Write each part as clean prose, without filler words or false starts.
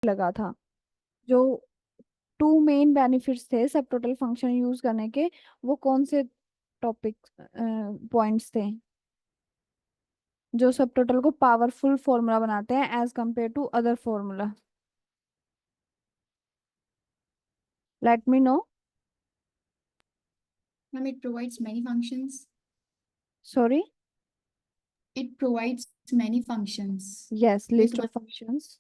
लगा था। जो टू मेन बेनिफिट्स थे सब टोटल फंक्शन यूज करने के, वो कौन से टॉपिक पॉइंट्स थे जो सब टोटल को पावरफुल फॉर्मूला बनाते हैं as compare to other formula? Let me know. Ma'am, it provides many functions. Sorry. It provides many functions. Yes, ये तो list of functions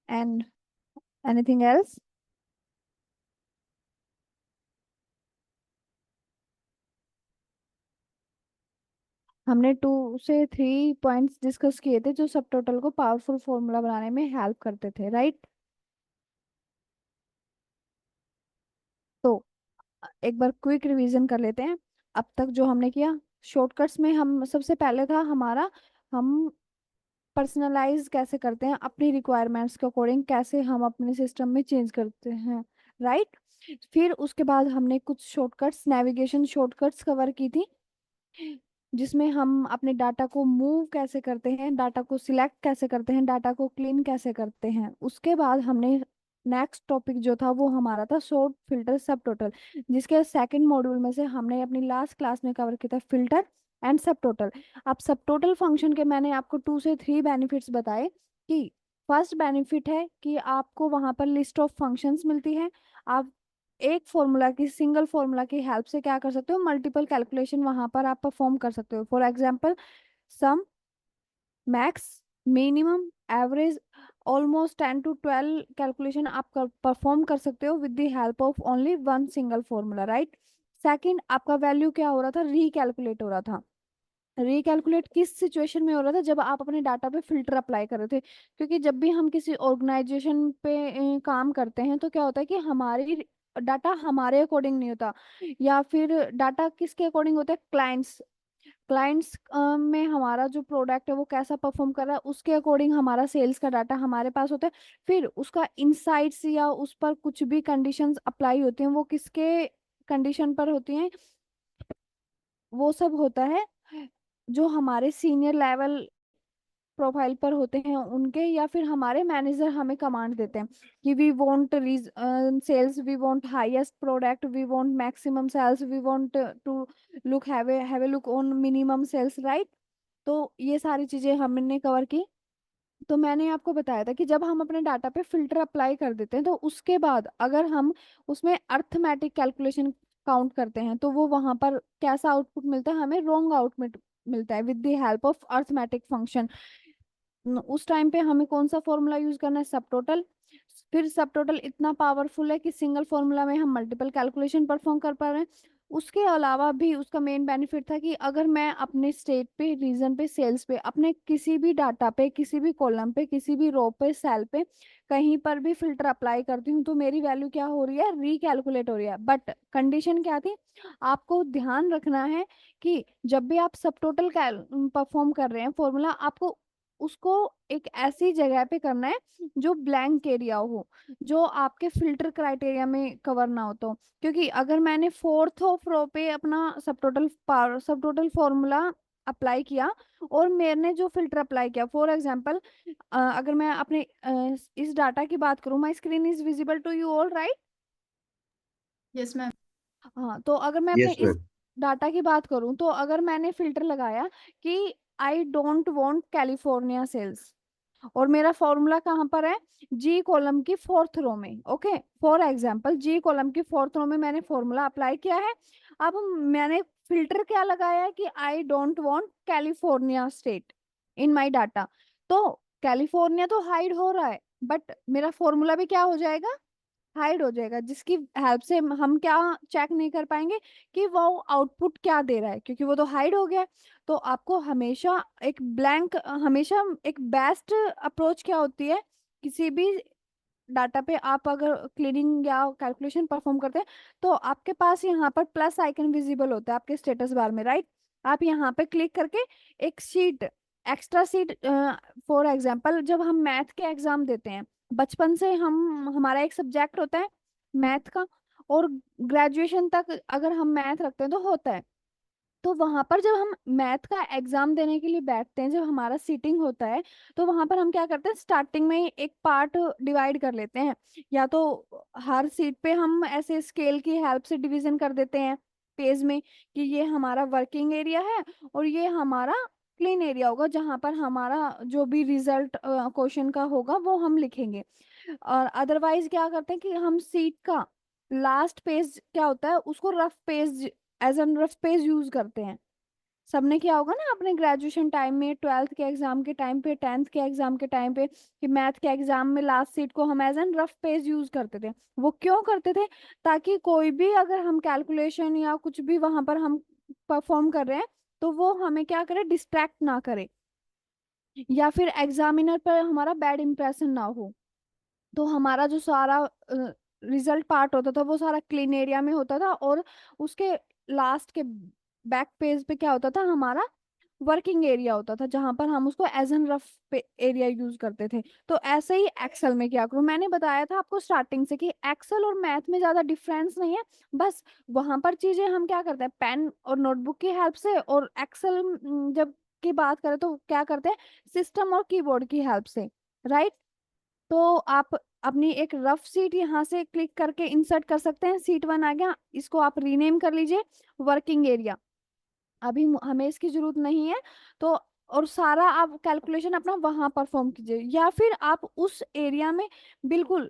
and anything else? हमने 2 से 3 पॉइंट्स डिस्कस किए थे जो सब टोटल को पावरफुल फॉर्मूला बनाने में हेल्प करते थे, राइट? तो एक बार क्विक रिवीजन कर लेते हैं अब तक जो हमने किया। शॉर्टकट्स में हम सबसे पहले था हमारा, हम पर्सनलाइज कैसे करते हैं अपनी रिक्वायरमेंट्स के अकॉर्डिंग, कैसे हम अपने सिस्टम में चेंज करते हैं, राइट? फिर उसके बाद हमने कुछ शॉर्टकट्स, नेविगेशन शॉर्टकट्स कवर की थी, जिसमें हम अपने डाटा को मूव कैसे करते हैं, डाटा को सिलेक्ट कैसे करते हैं, डाटा को क्लीन कैसे करते हैं। उसके बाद हमने नेक्स्ट टॉपिक जो था वो हमारा था सॉर्ट फिल्टर सब टोटल, जिसके सेकंड मॉड्यूल में से हमने अपनी लास्ट क्लास में कवर किया था फिल्टर एंड सब टोटल। अब सब टोटल फंक्शन के मैंने आपको 2 से 3 बेनिफिट्स बताए कि फर्स्ट बेनिफिट है कि आपको वहां पर लिस्ट ऑफ फंक्शंस मिलती है। आप एक फॉर्मूला की, सिंगल फॉर्मूला की हेल्प से क्या कर सकते हो, मल्टीपल कैलकुलेशन वहां पर आप परफॉर्म कर सकते हो। For example sum, max, minimum, average, almost 10 to 12 calculation आप परफॉर्म कर सकते हो with the help of only one single formula, right? Second, आपका वैल्यू क्या हो रहा था, रिकैलकुलेट हो रहा था। रिकैलकुलेट किस सिचुएशन में हो रहा था, जब आप अपने डाटा पे फिल्टर अप्लाई कर रहे थे। क्योंकि जब भी हम किसी ऑर्गेनाइजेशन पे काम करते हैं तो क्या होता है कि हमारी डाटा हमारे अकॉर्डिंग नहीं होता, या फिर डाटा किसके अकॉर्डिंग होता है, क्लाइंट्स। क्लाइंट्स में हमारा जो प्रोडक्ट है वो कैसा परफॉर्म कर रहा है उसके अकॉर्डिंग हमारा सेल्स का डाटा हमारे पास होता है। फिर उसका इनसाइट्स या उस पर कुछ भी कंडीशंस अप्लाई होती हैं, वो किसके कंडीशन पर होती हैं, वो सब होता है जो हमारे सीनियर लेवल प्रोफाइल पर होते हैं उनके, या फिर हमारे मैनेजर हमें कमांड देते हैं कि we want sales, we want highest product, we want maximum sales, we want to look have a look on minimum sales, right? तो ये सारी चीजें हमने कवर की। तो मैंने आपको बताया था कि जब हम अपने डाटा पे फिल्टर अप्लाई कर देते हैं तो उसके बाद अगर हम उसमें अर्थमेटिक कैलकुलेशन काउंट करते हैं तो वो वहां पर कैसा आउटपुट मिलता है, हमें रॉन्ग आउटपुट मिलता है with the help of arithmetic function. उस टाइम पे हमें कौन सा फॉर्मूला यूज करना है, सब टोटल। फिर सब टोटल इतना पावरफुल है कि सिंगल फॉर्मूला में हम मल्टीपल कैलकुलेशन परफॉर्म कर पा रहे हैं। उसके अलावा भी उसका मेन बेनिफिट था कि अगर मैं अपने स्टेट पे, रीजन पे, सेल्स पे, अपने किसी भी डाटा पे, किसी भी कॉलम पे, किसी भी रो पे, सेल पे, कहीं पर भी फिल्टर अप्लाई करती हूँ तो मेरी वैल्यू क्या हो रही है, रिकैलकुलेट हो रही है। बट कंडीशन क्या थी, आपको ध्यान रखना है कि जब भी आप सब टोटल परफॉर्म कर रहे हैं फॉर्मूला, आपको उसको एक ऐसी जगह पे करना है जो ब्लैंक एरिया हो, जो आपके फिल्टर क्राइटेरिया में कवर ना हो। तो क्योंकि अगर मैंने फोर्थ ऑफ रो पे अपना सब टोटल फॉर्मूला अप्लाई किया और मैंने जो फिल्टर अप्लाई किया, फॉर एग्जांपल अगर मैं अपने इस डाटा की बात करूं, my screen is visible to you all, right? yes ma'am. हाँ, तो अगर मैं अपने यस इस मैम। डाटा की बात करूं तो अगर मैंने फिल्टर लगाया कि I don't want California sales, और मेरा फॉर्मूला कहाँ पर है, जी कॉलम की फोर्थ रो में, okay? For example G column की फोर्थ रो में मैंने फॉर्मूला अप्लाई किया है। अब मैंने फिल्टर क्या लगाया है कि I don't want California state in my data. तो कैलिफोर्निया तो हाइड हो रहा है, बट मेरा फॉर्मूला भी क्या हो जाएगा, हाइड हो जाएगा, जिसकी हेल्प से हम क्या चेक नहीं कर पाएंगे कि वो आउटपुट क्या दे रहा है, क्योंकि वो तो हाइड हो गया है। तो आपको हमेशा एक ब्लैंक, हमेशा एक बेस्ट अप्रोच क्या होती है, किसी भी डाटा पे आप अगर क्लीनिंग या कैलकुलेशन परफॉर्म करते हैं तो आपके पास यहाँ पर प्लस आइकन विजिबल होता है आपके स्टेटस बार में, राइट? आप यहाँ पे क्लिक करके एक sheet, extra sheet, for example जब हम मैथ के एग्जाम देते हैं, बचपन से हम, हमारा एक सब्जेक्ट होता है मैथ का, और ग्रेजुएशन तक अगर हम मैथ रखते हैं तो होता है। तो वहां पर जब हम मैथ का एग्जाम देने के लिए बैठते हैं, जब हमारा सीटिंग होता है, तो वहां पर हम क्या करते हैं, स्टार्टिंग में ही एक पार्ट डिवाइड कर लेते हैं। या तो हर सीट पे हम ऐसे स्केल की हेल्प से डिवीजन कर देते हैं पेज में, कि ये हमारा वर्किंग एरिया है और ये हमारा क्लीन एरिया होगा, जहां पर हमारा जो भी रिजल्ट क्वेश्चन का होगा वो हम लिखेंगे। और अदरवाइज क्या करते हैं कि हम सीट का लास्ट पेज क्या होता है उसको rough page, as an rough page use करते हैं। सबने किया होगा ना अपने ग्रेजुएशन टाइम में, ट्वेल्थ के एग्जाम के टाइम पे, टेंथ के एग्जाम के टाइम पे, कि मैथ के एग्जाम में लास्ट सीट को हम as an rough page use करते थे। वो क्यों करते थे? ताकि कोई भी अगर हम कैलकुलेशन या कुछ भी वहां पर हम परफॉर्म कर रहे हैं, तो वो हमें क्या करे, डिस्ट्रैक्ट ना करे, या फिर एग्जामिनर पर हमारा बैड इंप्रेशन ना हो। तो हमारा जो सारा रिजल्ट पार्ट होता था वो सारा क्लीन एरिया में होता था, और उसके लास्ट के बैक पेज पे क्या होता था, हमारा वर्किंग एरिया होता था, जहां पर हम उसको as an rough area use करते थे। तो ऐसे ही एक्सेल में क्या करूँ, मैंने बताया था आपको स्टार्टिंग से कि एक्सेल और मैथ में ज्यादा डिफरेंस नहीं है। बस वहां पर चीजें हम क्या करते हैं, पेन और नोटबुक की हेल्प से, और एक्सेल जब की बात करें तो क्या करते हैं, सिस्टम और कीबोर्ड की हेल्प से, राइट। तो आप अपनी एक रफ सीट यहाँ से क्लिक करके इंसर्ट कर सकते हैं, सीट 1 आ गया, इसको आप रीनेम कर लीजिए वर्किंग एरिया। अभी हमें इसकी जरूरत नहीं है। तो और सारा आप कैलकुलेशन अपना वहां परफॉर्म कीजिए, या फिर आप उस एरिया में बिल्कुल,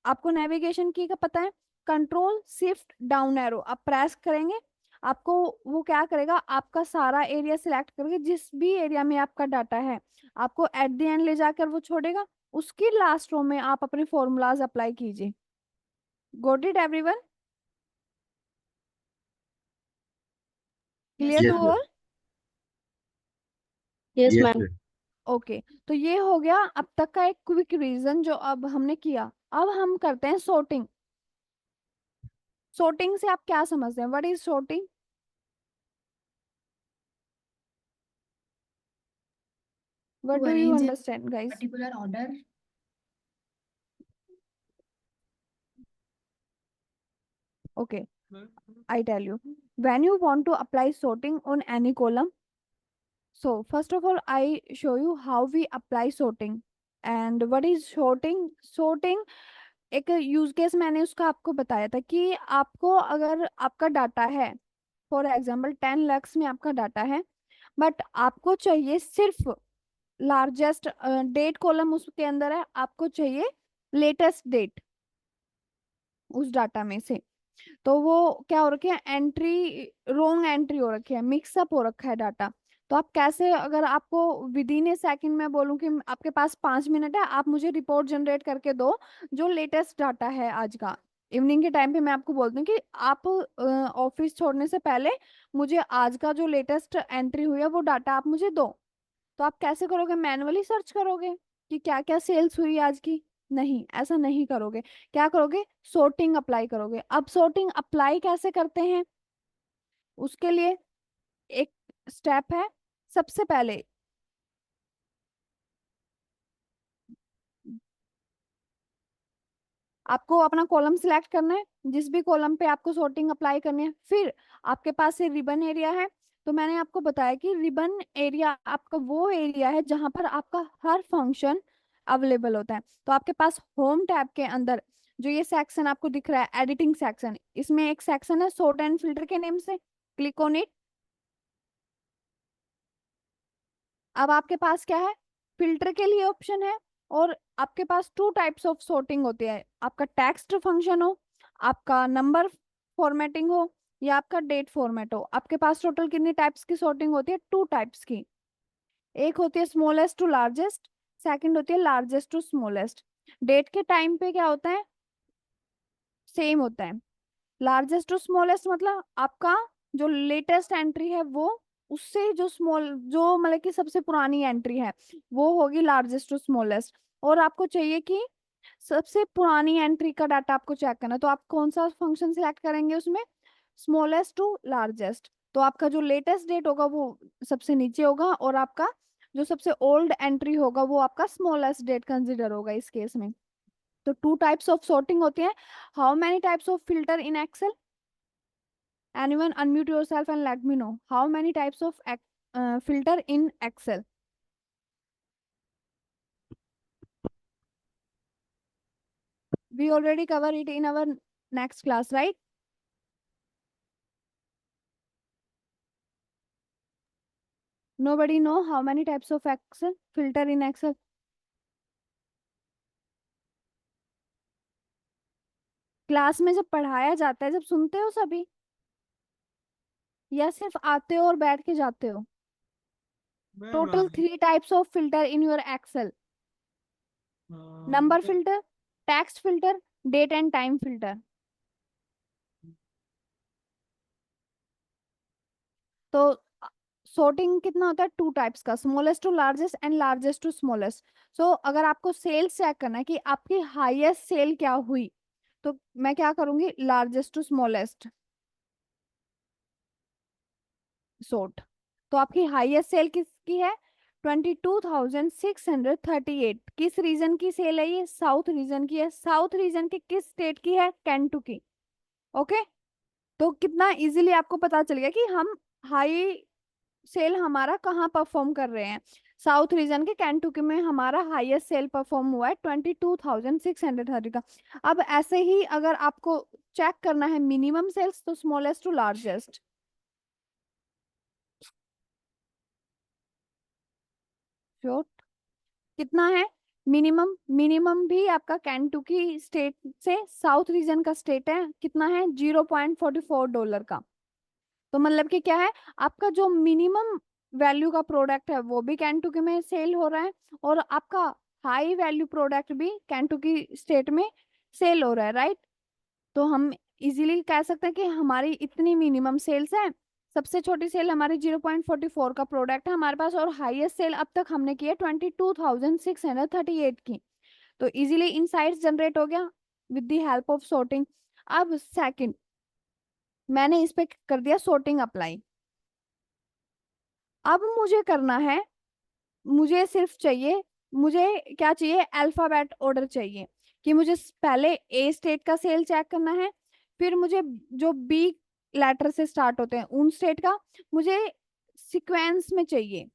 आपको नेविगेशन की का पता है, कंट्रोल शिफ्ट डाउन एरो आप प्रेस करेंगे, आपको वो क्या करेगा, आपका सारा एरिया सिलेक्ट करके जिस भी एरिया में आपका डाटा है, आपको एट द एंड ले जाकर वो छोड़ेगा। उसकी लास्ट रो में आप अपने फॉर्मूलाज अप्लाई कीजिए। Got it everyone? Yes, clear to yes ma'am. Ma'am. All? Yes yes ma'am. Ma'am. Okay, तो ये हो गया अब तक का एक क्विक रिवीजन जो अब हमने किया। अब हम करते हैं sorting। sorting से आप क्या समझते हैं, what is sorting? What To do you arrange in understand guys? particular order. Okay, I tell you. When you want to apply sorting on any column, so first of all, I show you how we apply sorting. And what is sorting? Sorting एक use case मैंने उसका आपको बताया था कि आपको अगर आपका डाटा है, फॉर एग्जाम्पल 10 lakhs में आपका डाटा है, बट आपको चाहिए सिर्फ लार्जेस्ट डेट कॉलम उसके अंदर है, आपको चाहिए लेटेस्ट डेट उस डाटा में से। तो वो क्या हो रखी है, एंट्री रोंग एंट्री हो रखी है, मिक्सअप हो रखा है डाटा। तो आप कैसे, अगर आपको विद इन ए सेकेंड में बोलूं कि आपके पास 5 मिनट है, आप मुझे रिपोर्ट जनरेट करके दो जो लेटेस्ट डाटा है आज का, इवनिंग के टाइम पे मैं आपको बोलती हूँ कि आप ऑफिस छोड़ने से पहले मुझे आज का जो लेटेस्ट एंट्री हुई है वो डाटा आप मुझे दो। तो आप कैसे करोगे, मैनुअली सर्च करोगे कि क्या क्या सेल्स हुई आज की? नहीं, ऐसा नहीं करोगे। क्या करोगे, sorting अप्लाई करोगे। अब sorting अप्लाई कैसे करते हैं, उसके लिए एक स्टेप है। सबसे पहले आपको अपना कॉलम सिलेक्ट करना है, जिस भी कॉलम पे आपको sorting अप्लाई करनी है। फिर आपके पास ये रिबन एरिया है। तो मैंने आपको बताया कि रिबन एरिया आपका वो एरिया है जहां पर आपका हर फंक्शन अवेलेबल होता है। तो आपके पास होम टैब के अंदर जो ये सेक्शन आपको दिख रहा है, एडिटिंग सेक्शन, इसमें एक सेक्शन है सॉर्ट एंड फिल्टर के नेम से, क्लिक ऑन इट। अब आपके पास क्या है, फिल्टर के लिए ऑप्शन है, और आपके पास 2 टाइप्स ऑफ सॉर्टिंग होती है, आपका टेक्स्ट फंक्शन हो, आपका नंबर फॉर्मेटिंग हो, या आपका डेट फॉर्मेट हो। आपके पास टोटल कितनी टाइप्स की सॉर्टिंग होती है, 2 टाइप्स की। एक होती है स्मॉलेस्ट टू लार्जेस्ट, सेकंड होती है लार्जेस्ट टू स्मॉलेस्ट। डेट के टाइम पे क्या होता है, सेम होता है। लार्जेस्ट टू स्मॉलेस्ट मतलब आपका जो लेटेस्ट एंट्री है वो, उससे जो स्मॉल, जो मतलब कि सबसे पुरानी एंट्री है, वो होगी लार्जेस्ट टू स्मॉलेस्ट। और आपको चाहिए कि सबसे पुरानी एंट्री का डाटा आपको चेक करना है, तो आप कौन सा फंक्शन सिलेक्ट करेंगे उसमें, स्मॉलेस्ट टू लार्जेस्ट। तो आपका जो लेटेस्ट डेट होगा वो सबसे नीचे होगा, और आपका जो सबसे ओल्ड एंट्री होगा वो आपका स्मॉलेस्ट डेट कंसिडर होगा इस केस में। तो 2 टाइप्स ऑफ सॉर्टिंग होती है। How many types of filter in Excel? Anyone unmute yourself and let me know how many types of filter in Excel. We already cover it in our next class, right? Nobody know how many types of Excel filter in Excel. Class में जब पढ़ाया जाता है, जब सुनते हो सभी, या सिर्फ आते हो और बैठ के जाते हो? Ma'am total 3 types of filter in your Excel: number filter, text filter, date and time filter. तो sorting कितना होता है? 2 टाइप्स का, smallest to largest and largest to smallest. So अगर आपको सेल्स चेक करना है कि आपकी हाईएस्ट सेल क्या हुई, तो मैं क्या करूंगी? Largest to smallest sort. तो आपकी हाईएस्ट सेल किसकी है? 22,638। किस रीजन की सेल है ये? साउथ रीजन की है। साउथ रीजन की किस स्टेट की है? केंटुकी। ओके, तो कितना इजीली आपको पता चल गया कि हम हाई सेल हमारा कहाँ परफॉर्म कर रहे हैं। साउथ रीजन के केंटुकी में हमारा हाईएस्ट सेल परफॉर्म हुआ है 22,630 का। अब ऐसे ही अगर आपको चेक करना है मिनिमम सेल्स, तो स्मॉलेस्ट टू लार्जेस्ट। श्योर? कितना है मिनिमम? मिनिमम भी आपका केंटुकी स्टेट से साउथ रीजन का स्टेट है, कितना है? $0.44 का। तो मतलब कि क्या है, आपका जो मिनिमम वैल्यू का प्रोडक्ट है वो भी केंटुकी में सेल हो रहा है, और आपका हाई वैल्यू प्रोडक्ट भी केंटुकी स्टेट में सेल हो रहा है, राइट? तो हम इजीली कह सकते हैं कि हमारी इतनी मिनिमम सेल्स है। सबसे छोटी सेल हमारी 0.44 का प्रोडक्ट है हमारे पास, और हाईएस्ट सेल अब तक हमने की है 22,638 की। तो इजीली इनसाइट्स जनरेट हो गया with the help of sorting. अब सेकंड, मैंने इस पे कर दिया सॉर्टिंग अप्लाई। अब मुझे करना है, मुझे सिर्फ चाहिए, मुझे क्या चाहिए? अल्फाबेट ऑर्डर चाहिए। कि मुझे पहले ए स्टेट का सेल चेक करना है, फिर मुझे जो बी लेटर से स्टार्ट होते हैं उन स्टेट का मुझे सीक्वेंस में चाहिए।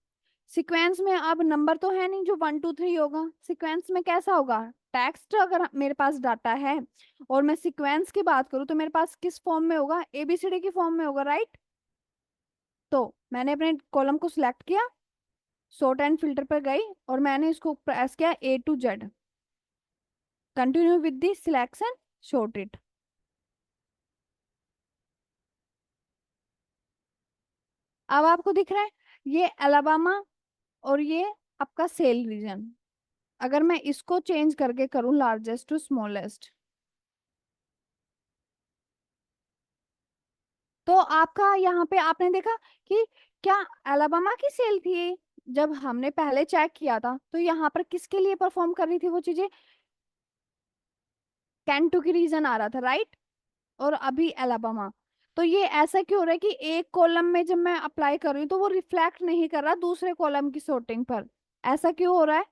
सीक्वेंस में अब नंबर तो है नहीं जो 1 2 3 होगा, सीक्वेंस में कैसा होगा? टेक्स्ट अगर मेरे पास डाटा है और मैं सीक्वेंस की बात करूँ, तो मेरे पास किस फॉर्म में होगा? एबीसीडी की फॉर्म में होगा, राइट? तो मैंने अपने कॉलम को सिलेक्ट किया, सॉर्ट एंड फिल्टर पर गई, और मैंने इसको प्रेस किया A to Z, continue with the selection, sort it. अब आपको दिख रहा है ये अलाबामा और ये आपका सेल रीजन। अगर मैं इसको चेंज करके करूं लार्जेस्ट टू स्मॉलेस्ट, तो आपका यहाँ पे आपने देखा कि क्या अलाबामा की सेल थी ये? जब हमने पहले चेक किया था तो यहाँ पर किसके लिए परफॉर्म कर रही थी वो चीजें? केंटुकी रीजन आ रहा था, राइट? और अभी अलाबामा। तो ये ऐसा क्यों हो रहा है कि एक कॉलम में जब मैं अप्लाई कर रही हूँ तो वो रिफ्लेक्ट नहीं कर रहा दूसरे कॉलम की sorting पर? ऐसा क्यों हो रहा है?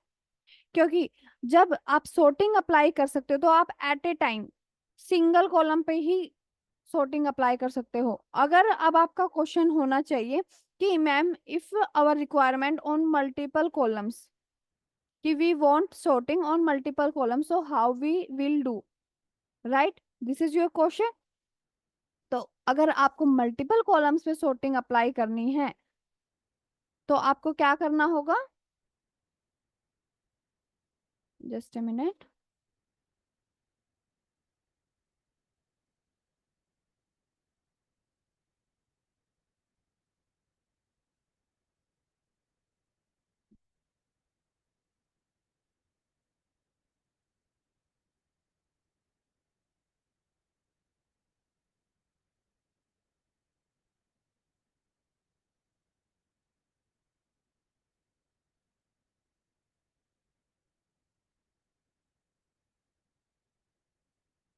क्योंकि जब आप sorting अप्लाई कर सकते हो तो आप at a time single column पे ही sorting अप्लाई कर सकते हो। अगर अब आपका क्वेश्चन होना चाहिए कि ma'am if our requirement on multiple columns, कि we want sorting on multiple columns, so how we will do, right? This is your question. तो अगर आपको मल्टीपल कॉलम्स पे sorting अप्लाई करनी है तो आपको क्या करना होगा? Just a minute.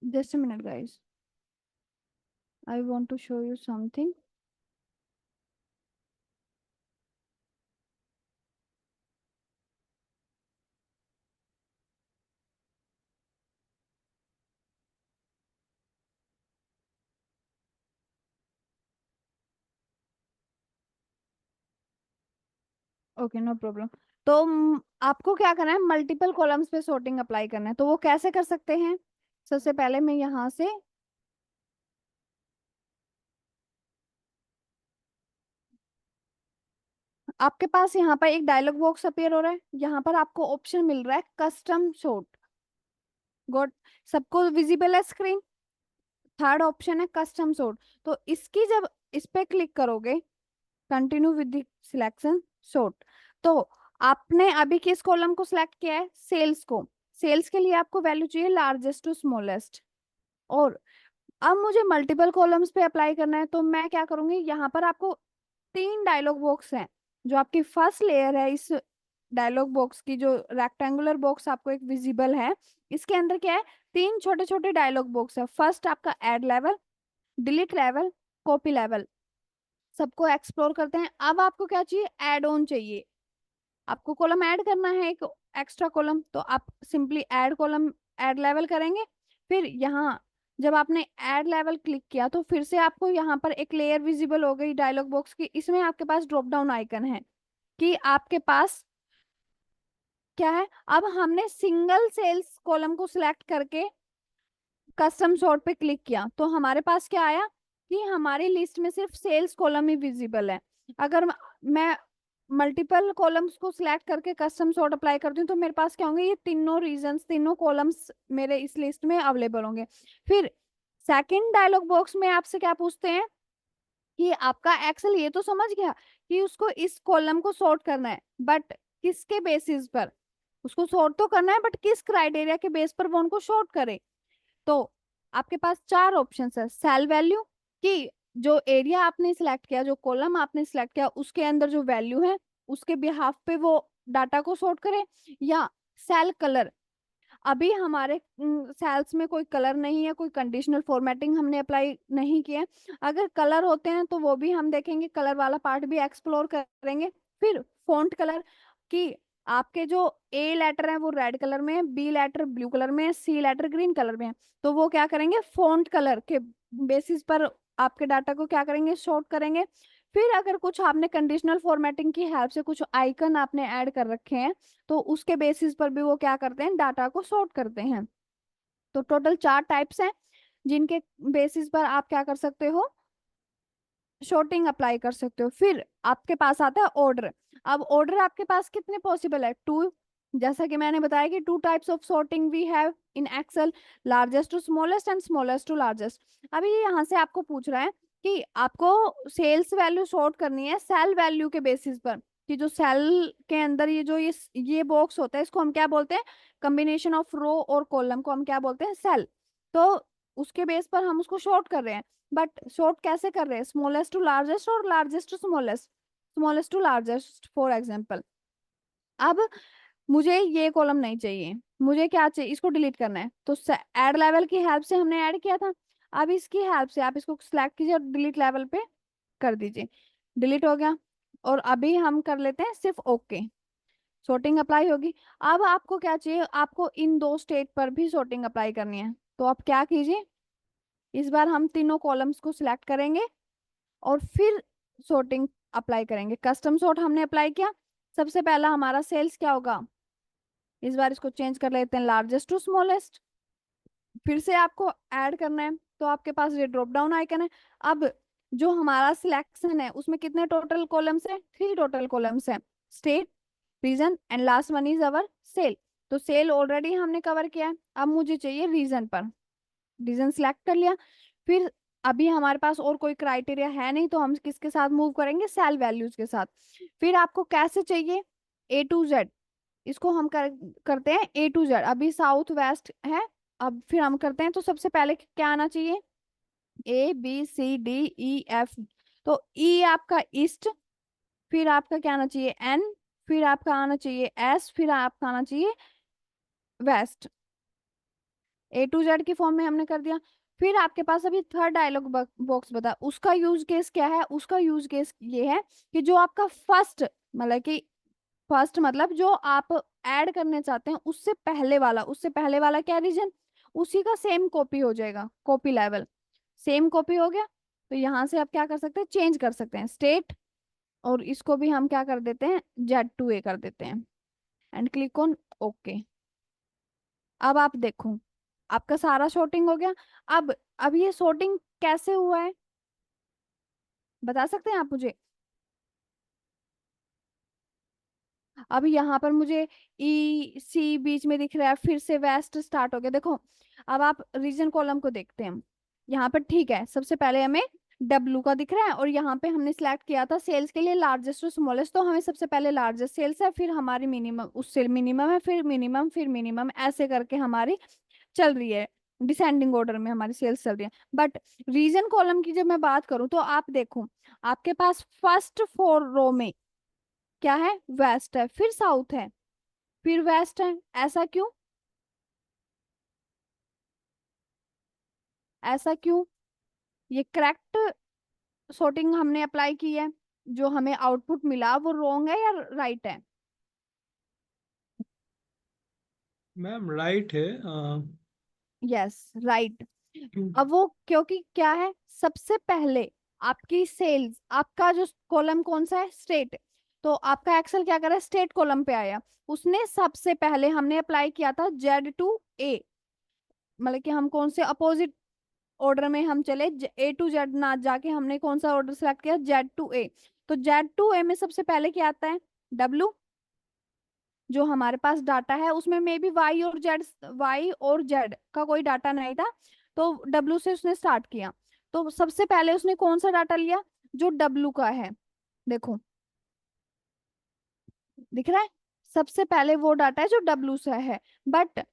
Just a minute guys, I want to show you something. Okay, no problem. तो आपको क्या करना है, मल्टीपल कॉलम्स पे सॉर्टिंग अप्लाई करना है। तो वो कैसे कर सकते हैं? सबसे पहले मैं यहाँ से आपके पास यहाँ पर एक डायलॉग बॉक्स अपीयर हो रहा है, यहाँ पर आपको ऑप्शन मिल रहा है कस्टम सॉर्ट। गॉट? सबको विजिबल है स्क्रीन? थर्ड ऑप्शन है कस्टम सॉर्ट। तो इसकी जब इस पे क्लिक करोगे, continue with the selection sort, तो आपने अभी किस कॉलम को सिलेक्ट किया है? सेल्स को। सेल्स के लिए आपको वैल्यू चाहिए लार्जेस्ट टू स्मॉलेस्ट। और अब मुझे मल्टीपल कॉलम्स पे अप्लाई करना है, तो मैं क्या करूंगी, यहाँ पर आपको 3 डायलॉग बॉक्स हैं। जो आपकी फर्स्ट लेयर है इस डायलॉग बॉक्स की, जो रेक्टेंगुलर बॉक्स आपको एक विजिबल है, इसके अंदर क्या है, 3 छोटे छोटे डायलॉग बॉक्स है। फर्स्ट आपका add level, delete level, copy level. सबको एक्सप्लोर करते हैं। अब आपको क्या चाहिए? ऐड ऑन चाहिए। आपको कॉलम ऐड करना है, एक एक्स्ट्रा कॉलम, तो आप simply add column, add level करेंगे। फिर यहाँ जब आपने ऐड लेवल क्लिक किया, तो फिर से आपको यहाँ पर एक लेयर विजिबल हो गई डायलॉग बॉक्स की। इसमें आपके पास ड्रॉप डाउन आइकन है कि आपके पास क्या है। अब हमने सिंगल सेल्स कॉलम को सिलेक्ट करके कस्टम सॉर्ट पे क्लिक किया, तो हमारे पास क्या आया कि हमारी लिस्ट में सिर्फ सेल्स कॉलम ही विजिबल है। अगर मैं मल्टीपल कॉलम्स को सिलेक्ट करके कस्टम सॉर्ट अप्लाई करती हूँ, तो मेरे पास क्या होंगे, ये तीनों रीजंस, तीनों कॉलम्स मेरे इस लिस्ट में अवेलेबल होंगे। फिर सेकंड डायलॉग बॉक्स में आपसे क्या पूछते हैं कि आपका एक्सेल ये तो समझ गया कि उसको इस कॉलम को सॉर्ट करना है, बट किसके बेसिस पर उसको सॉर्ट तो करना है, बट किस क्राइटेरिया के बेस पर वो उनको सॉर्ट करे। तो आपके पास 4 ऑप्शन है। सेल वैल्यू, कि जो एरिया आपने सिलेक्ट किया, जो कॉलम आपने सिलेक्ट किया, उसके अंदर जो वैल्यू है उसके बिहाफ पे वो डाटा को सॉर्ट करे। या सेल कलर, अभी हमारे सेल्स में कोई कलर नहीं है, कोई कंडीशनल फॉर्मेटिंग हमने अप्लाई नहीं किया है। अगर कलर होते हैं तो वो भी हम देखेंगे, कलर वाला पार्ट भी एक्सप्लोर करेंगे। फिर फॉन्ट कलर, कि आपके जो ए लेटर है वो रेड कलर में है, बी लेटर ब्लू कलर में है, सी लेटर ग्रीन कलर में है। तो वो क्या करेंगे, फॉन्ट कलर के बेसिस पर आपके डाटा को क्या करेंगे, शॉर्ट करेंगे। फिर अगर कुछ आपने कंडीशनल फॉर्मेटिंग की हेल्प से कुछ आइकन आपने ऐड कर रखे हैं, तो उसके बेसिस पर भी वो क्या करते हैं, डाटा को सॉर्ट करते हैं। तो टोटल 4 टाइप्स हैं जिनके बेसिस पर आप क्या कर सकते हो, शॉर्टिंग अप्लाई कर सकते हो। फिर आपके पास आता है ऑर्डर। अब ऑर्डर आपके पास कितने पॉसिबल है? 2। जैसा कि मैंने बताया कि 2 types of sorting we have in Excel, largest to smallest and smallest to largest. अभी यहाँ से आपको पूछ रहा है कि आपको सेल्स वैल्यू सॉर्ट करनी है सेल वैल्यू के बेसिस पर, कि जो सेल के अंदर ये जो ये बॉक्स होता है, इसको हम क्या बोलते हैं, कॉम्बिनेशन ऑफ रो और कॉलम को हम क्या बोलते हैं, सेल। तो उसके बेस पर हम उसको शॉर्ट कर रहे हैं। बट शॉर्ट कैसे कर रहे हैं, स्मॉलेस्ट टू लार्जेस्ट और largest to smallest, smallest to largest for example. अब मुझे ये कॉलम नहीं चाहिए, मुझे क्या चाहिए, इसको डिलीट करना है। तो ऐड लेवल की हेल्प से हमने ऐड किया था। अब इसकी हेल्प से आप इसको सिलेक्ट कीजिए और डिलीट लेवल पे कर दीजिए। डिलीट हो गया। और अभी हम कर लेते हैं सिर्फ ओके, सॉर्टिंग अप्लाई होगी। अब आपको क्या चाहिए, आपको इन 2 स्टेट पर भी सॉर्टिंग अप्लाई करनी है। तो आप क्या कीजिए, इस बार हम तीनों कॉलम्स को सिलेक्ट करेंगे और फिर सॉर्टिंग अप्लाई करेंगे। कस्टम सॉर्ट हमने अप्लाई किया, सबसे पहला हमारा सेल्स क्या होगा, इस बार इसको चेंज कर लेते हैं लार्जेस्ट टू स्मॉलेस्ट। फिर से आपको ऐड करना है, तो आपके पास ये ड्रॉप डाउन आइकन है। अब जो हमारा सिलेक्शन है उसमें कितने टोटल कॉलम्स है, 3 टोटल कॉलम्स है, state, region and last one is our sale. तो सेल ऑलरेडी हमने कवर किया है, अब मुझे चाहिए रीजन पर। रीजन सिलेक्ट कर लिया। फिर अभी हमारे पास और कोई क्राइटेरिया है नहीं, तो हम किसके साथ मूव करेंगे, सेल वैल्यूज के साथ। फिर आपको कैसे चाहिए, A to Z, इसको हम करते हैं A to Z। अभी साउथ वेस्ट है, अब फिर हम करते हैं। तो सबसे पहले क्या आना चाहिए, ABCDEF। तो E आपका ईस्ट, फिर आपका क्या आना चाहिए N, फिर आपका आना चाहिए S, फिर आपका आना चाहिए वेस्ट। A to Z की फॉर्म में हमने कर दिया। फिर आपके पास अभी थर्ड डायलॉग बॉक्स बता, उसका यूज केस क्या है, उसका यूज केस ये है कि जो आपका फर्स्ट, मतलब कि फर्स्ट मतलब जो आप ऐड करने चाहते हैं उससे पहले वाला, उससे पहले वाला क्या रीजन, उसी का सेम कॉपी हो जाएगा, कॉपी लेवल सेम कॉपी हो गया। तो यहाँ से आप क्या कर सकते हैं, चेंज कर सकते हैं स्टेट, और इसको भी हम क्या कर देते हैं, Z2A कर देते हैं एंड क्लिक ऑन ओके। अब आप देखो आपका सारा sorting हो गया। अब ये sorting कैसे हुआ है बता सकते हैं आप मुझे? अब यहाँ पर मुझे E C बीच में दिख रहा है, फिर से वेस्ट स्टार्ट हो गया। देखो अब आप रीजन कॉलम को देखते हैं यहाँ पर, ठीक है। सबसे पहले हमें W का दिख रहा है और यहाँ पे हमने सिलेक्ट किया था सेल्स के लिए लार्जेस्ट और स्मॉलेस्ट, तो हमें सबसे पहले लार्जेस्ट सेल्स है, फिर हमारी मिनिमम, उससे मिनिमम है, फिर मिनिमम, फिर मिनिमम, ऐसे करके हमारी चल रही है, डिसेंडिंग ऑर्डर में हमारी सेल्स चल रही है। बट रीजन कॉलम की जब मैं बात करूं तो आप देखो आपके पास फर्स्ट 4 रो में क्या है, वेस्ट है, फिर साउथ है, फिर वेस्ट है। ऐसा क्यों, ऐसा क्यों? ये करेक्ट sorting हमने अप्लाई की है, जो हमें आउटपुट मिला वो रॉन्ग है या राइट है? मैम राइट है। Yes right. अब वो क्योंकि क्या है, सबसे पहले आपकी सेल्स, आपका जो कॉलम कौन सा है, स्टेट, तो आपका एक्सेल क्या कर रहा है, स्टेट कॉलम पे आया। उसने सबसे पहले हमने अप्लाई किया था Z2A, मतलब कि हम कौन से अपोजिट ऑर्डर में हम चले, A to Z ना जाके हमने कौन सा ऑर्डर सेलेक्ट किया, Z2A। तो Z2A में सबसे पहले क्या आता है, W। जो हमारे पास डाटा है उसमें मे बी Y और Z का कोई डाटा नहीं था, तो W से उसने स्टार्ट किया। तो सबसे पहले उसने कौन सा डाटा लिया, जो W का है। देखो दिख रहा है, सबसे पहले वो डाटा है जो W से है। बट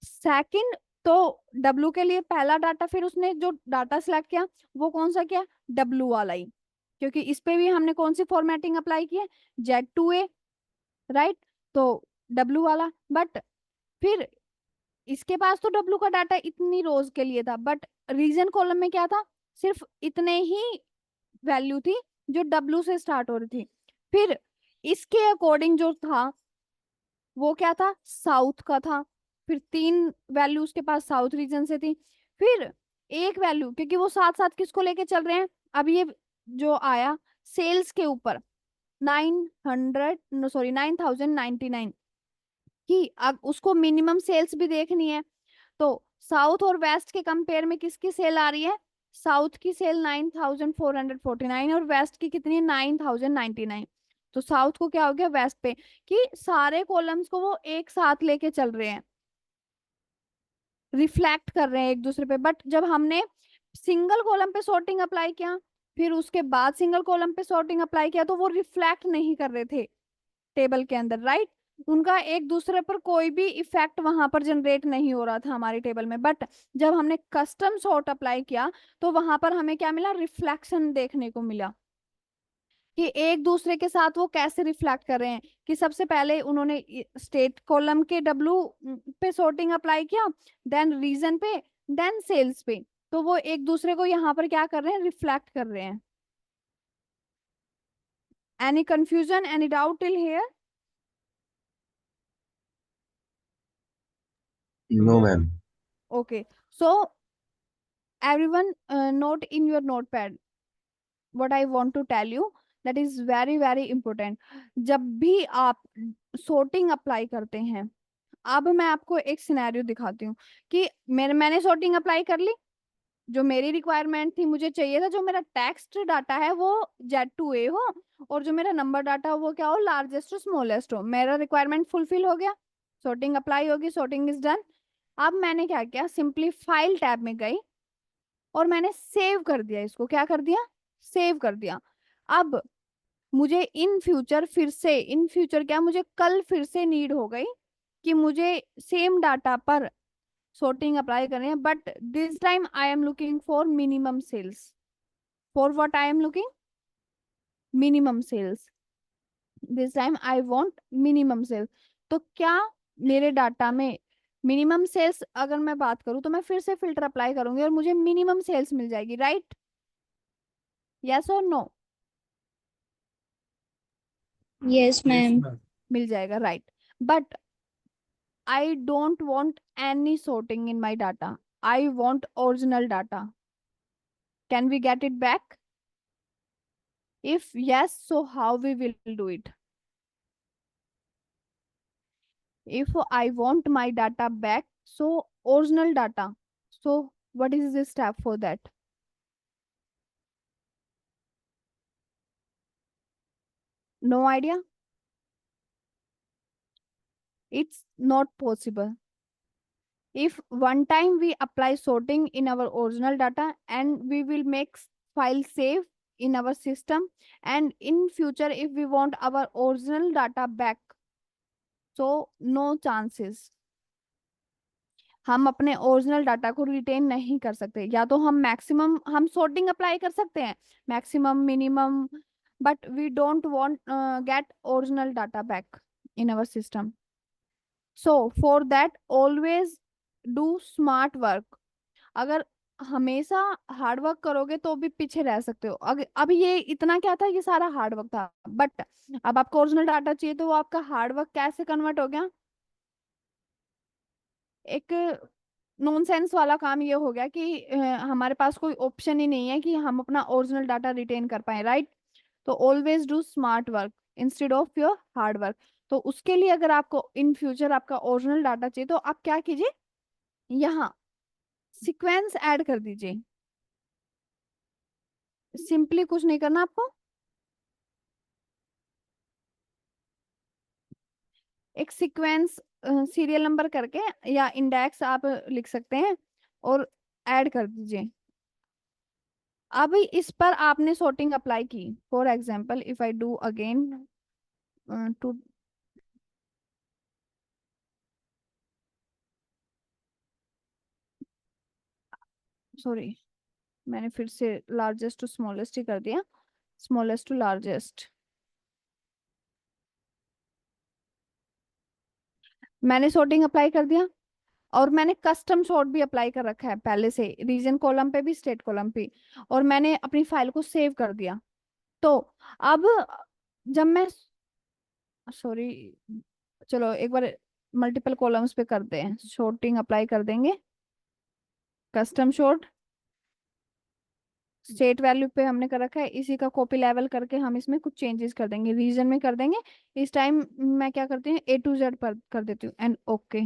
सेकंड, तो W के लिए पहला डाटा, फिर उसने जो डाटा सिलेक्ट किया वो कौन सा किया, W वाला ही, क्योंकि इस पे भी हमने कौन सी फॉर्मेटिंग अप्लाई की है, Z2A, राइट। तो W वाला। बट फिर इसके पास तो W का डाटा इतनी रोज के लिए था, बट रीजन कॉलम में क्या था, सिर्फ इतने ही वैल्यू थी जो W से स्टार्ट हो रही थी। फिर इसके अकॉर्डिंग जो था वो क्या था, साउथ का था। फिर 3 वैल्यू उसके पास साउथ रीजन से थी। फिर एक वैल्यू, क्योंकि वो साथ साथ किसको लेके चल रहे हैं, अब ये जो आया सेल्स के ऊपर 900, सॉरी 9099 की, अब उसको मिनिमम सेल्स भी देखनी है। तो साउथ और वेस्ट के कंपेयर में किसकी सेल आ रही है, साउथ की सेल 9449 और वेस्ट की कितनी है, 9099। तो साउथ को क्या हो गया, वेस्ट पे, कि सारे कॉलम्स को वो एक साथ लेके चल रहे हैं, रिफ्लेक्ट कर रहे हैं एक दूसरे पे। बट जब हमने सिंगल कॉलम पे सॉर्टिंग अप्लाई किया, फिर उसके बाद सिंगल कॉलम पे सॉर्टिंग अप्लाई किया, तो वो रिफ्लेक्ट नहीं कर रहे थे टेबल के अंदर, राइट। उनका एक दूसरे पर कोई भी इफेक्ट वहां पर जनरेट नहीं हो रहा था हमारी टेबल में। बट जब हमने कस्टम सॉर्ट अप्लाई किया तो वहां पर हमें क्या मिला, रिफ्लेक्शन देखने को मिला, कि एक दूसरे के साथ वो कैसे रिफ्लेक्ट कर रहे हैं। कि सबसे पहले उन्होंने स्टेट कॉलम के W पे सॉर्टिंग अप्लाई किया, देन रीजन पे, देन सेल्स पे, तो वो एक दूसरे को यहाँ पर क्या कर रहे हैं, रिफ्लेक्ट कर रहे हैं। Any confusion, any doubt till here? No, ma'am. Okay, so everyone, note in your notepad what I want to tell you, that is very very important। जब भी आप sorting अप्लाई करते हैं, अब मैं आपको एक सिनेरियो दिखाती हूँ कि मैंने sorting अप्लाई कर ली, जो मेरी रिक्वायरमेंट थी, मुझे चाहिए था जो मेरा टेक्स्ट डाटा है वो Z2A हो, और जो मेरा नंबर डाटा हो वो क्या हो, लार्जेस्ट और स्मॉलेस्ट हो। मेरा रिक्वायरमेंट फुलफिल हो गया, sorting अप्लाई होगी, sorting इज डन। अब मैंने क्या किया, सिंपली फाइल टैब में गई और मैंने सेव कर दिया, इसको क्या कर दिया, सेव कर दिया। अब मुझे इन फ्यूचर, फिर से इन फ्यूचर क्या, मुझे कल फिर से नीड हो गई कि मुझे सेम डाटा पर sorting अप्लाई करनी है, but this time I am looking for minimum sales. For what I am looking, minimum sales. This time I want minimum sales. तो क्या मेरे डाटा में मिनिमम सेल्स, अगर मैं बात करूं तो मैं फिर से फिल्टर अप्लाई करूंगी और मुझे मिनिमम सेल्स मिल जाएगी, राइट? यस और no? Yes, yes ma'am. Ma'am. मिल जाएगा, right. But I don't want any sorting in my data, I want original data. Can we get it back? If yes, so how we will do it? If I want my data back, so original data, so what is the step for that? No idea. It's not possible. If one time we apply sorting in our original data, and we will make file save in our system, and in future if we want our original data back, so no chances. हम अपने original data को retain नहीं कर सकते। या तो हम maximum हम sorting अप्लाई कर सकते हैं, maximum minimum, but we don't want get original data back in our system. So for that always do smart work. अगर हमेशा हार्ड वर्क करोगे तो भी पीछे रह सकते हो। अगर अभी ये इतना क्या था, ये सारा हार्ड वर्क था, बट अब आपको ओरिजिनल डाटा चाहिए, तो वो आपका हार्ड वर्क कैसे कन्वर्ट हो गया, एक नॉनसेंस वाला काम ये हो गया कि हमारे पास कोई ऑप्शन ही नहीं है कि हम अपना ओरिजिनल डाटा रिटेन कर पाए, राइट? तो always do smart work instead of your hard work. तो उसके लिए अगर आपको इन फ्यूचर आपका ओरिजिनल डाटा चाहिए, तो आप क्या कीजिए, यहाँ सीक्वेंस ऐड कर दीजिए। सिंपली कुछ नहीं करना आपको, एक सीक्वेंस सीरियल नंबर करके या इंडेक्स आप लिख सकते हैं और ऐड कर दीजिए। अब इस पर आपने sorting अप्लाई की। For example if I do again to, sorry, मैंने फिर से लार्जेस्ट टू स्मॉलेस्ट ही कर दिया, स्मॉलेस्ट टू लार्जेस्ट। मैंने sorting अप्लाई कर दिया, और मैंने कस्टम सॉर्ट भी अप्लाई कर रखा है पहले से, रीजन कॉलम पे भी स्टेट कॉलम पे, और मैंने अपनी फाइल को सेव कर दिया। तो अब जब मैं, सॉरी, चलो एक बार मल्टीपल कॉलम्स पे करते हैं, sorting अप्लाई कर देंगे, कस्टम सॉर्ट स्टेट वैल्यू पे हमने कर रखा है, इसी का कॉपी लेवल करके हम इसमें कुछ चेंजेस कर देंगे, रीजन में कर देंगे। इस टाइम मैं क्या करती हूँ, A to Z पर कर देती हूँ एंड ओके।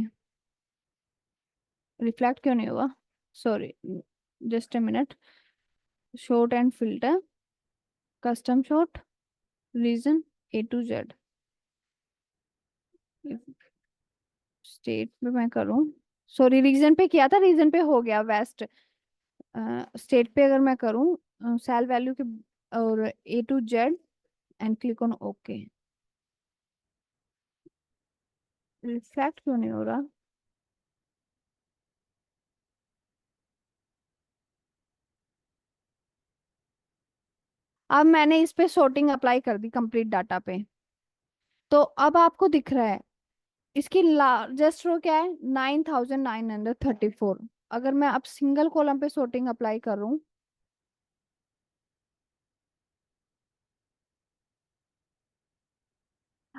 रिफ्लेक्ट क्यों नहीं हुआ, sorry, just a minute. Sort and filter, custom sort, region A to Z। State पे मैं करूँ, सॉरी रीजन पे किया था, रीजन पे हो गया वेस्ट। स्टेट पे अगर मैं करूँ सेल वैल्यू के और A to Z and click on okay. Reflect क्यों नहीं हो रहा, अब मैंने इस पे sorting अप्लाई कर दी कंप्लीट डाटा पे। तो अब आपको दिख रहा है इसकी लार्जेस्ट रो क्या है, 9934। अगर मैं अब सिंगल कॉलम पे sorting अप्लाई करूं,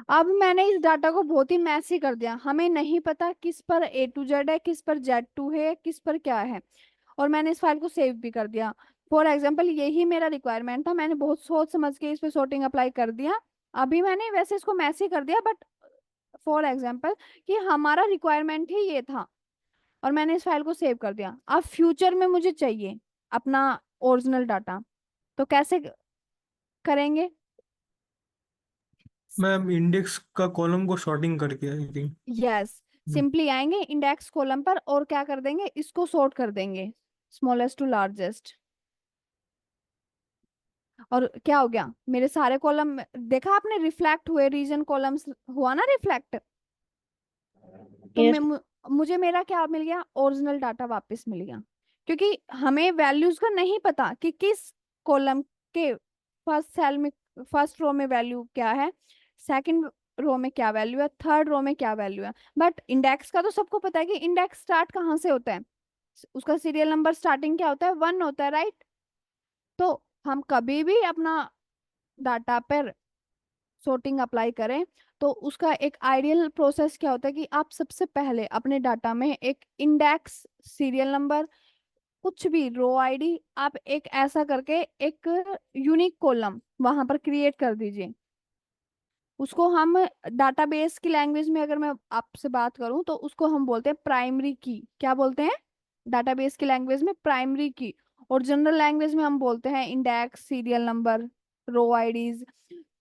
अब मैंने इस डाटा को बहुत ही मैसी कर दिया, हमें नहीं पता किस पर A to Z है, किस पर Z2 है, किस पर क्या है, और मैंने इस फाइल को सेव भी कर दिया। फॉर एग्जाम्पल यही मेरा रिक्वायरमेंट था, मैंने बहुत सोच समझ के इस पे sorting अप्लाई कर दिया। अभी मैंने वैसे इसको मैसी कर दिया, बट फॉर एग्जाम्पल कि हमारा रिक्वायरमेंट ही ये था, और मैंने इस फाइल को सेव कर दिया। अब फ्यूचर में मुझे चाहिए अपना ओरिजिनल डाटा, तो कैसे करेंगे? मैम इंडेक्स का कॉलम को सॉर्टिंग करके आई थिंक। यस, सिंपली आएंगे इंडेक्स कॉलम पर और क्या कर देंगे, इसको सॉर्ट कर देंगे स्मॉलेस्ट टू लार्जेस्ट। और क्या हो गया, मेरे सारे कॉलम देखा आपने रिफ्लेक्ट हुए, रीजन कॉलम्स हुआ ना रिफ्लेक्ट। तो Yes. मैं मुझे मेरा क्या मिल गया, ओरिजिनल डाटा वापस मिल गया। क्योंकि हमें वैल्यूज का नहीं पता कि किस कॉलम के फर्स्ट सेल में, फर्स्ट रो में वैल्यू क्या है, सेकंड रो में क्या वैल्यू है, थर्ड रो में क्या वैल्यू है। बट इंडेक्स का तो सबको पता है कि इंडेक्स स्टार्ट कहाँ से होता है, उसका सीरियल नंबर स्टार्टिंग क्या होता है, 1 होता है, राइट? तो हम कभी भी अपना डाटा पर sorting अप्लाई करें, तो उसका एक आइडियल प्रोसेस क्या होता है कि आप सबसे पहले अपने डाटा में एक इंडेक्स, सीरियल नंबर, कुछ भी रो आईडी आप एक ऐसा करके एक यूनिक कॉलम वहां पर क्रिएट कर दीजिए। उसको हम डाटाबेस की लैंग्वेज में अगर मैं आपसे बात करूं तो उसको हम बोलते हैं प्राइमरी की। क्या बोलते हैं? डाटाबेस की लैंग्वेज में प्राइमरी की। और जनरल लैंग्वेज में हम बोलते हैं इंडेक्स, सीरियल नंबर, रो आईडीज।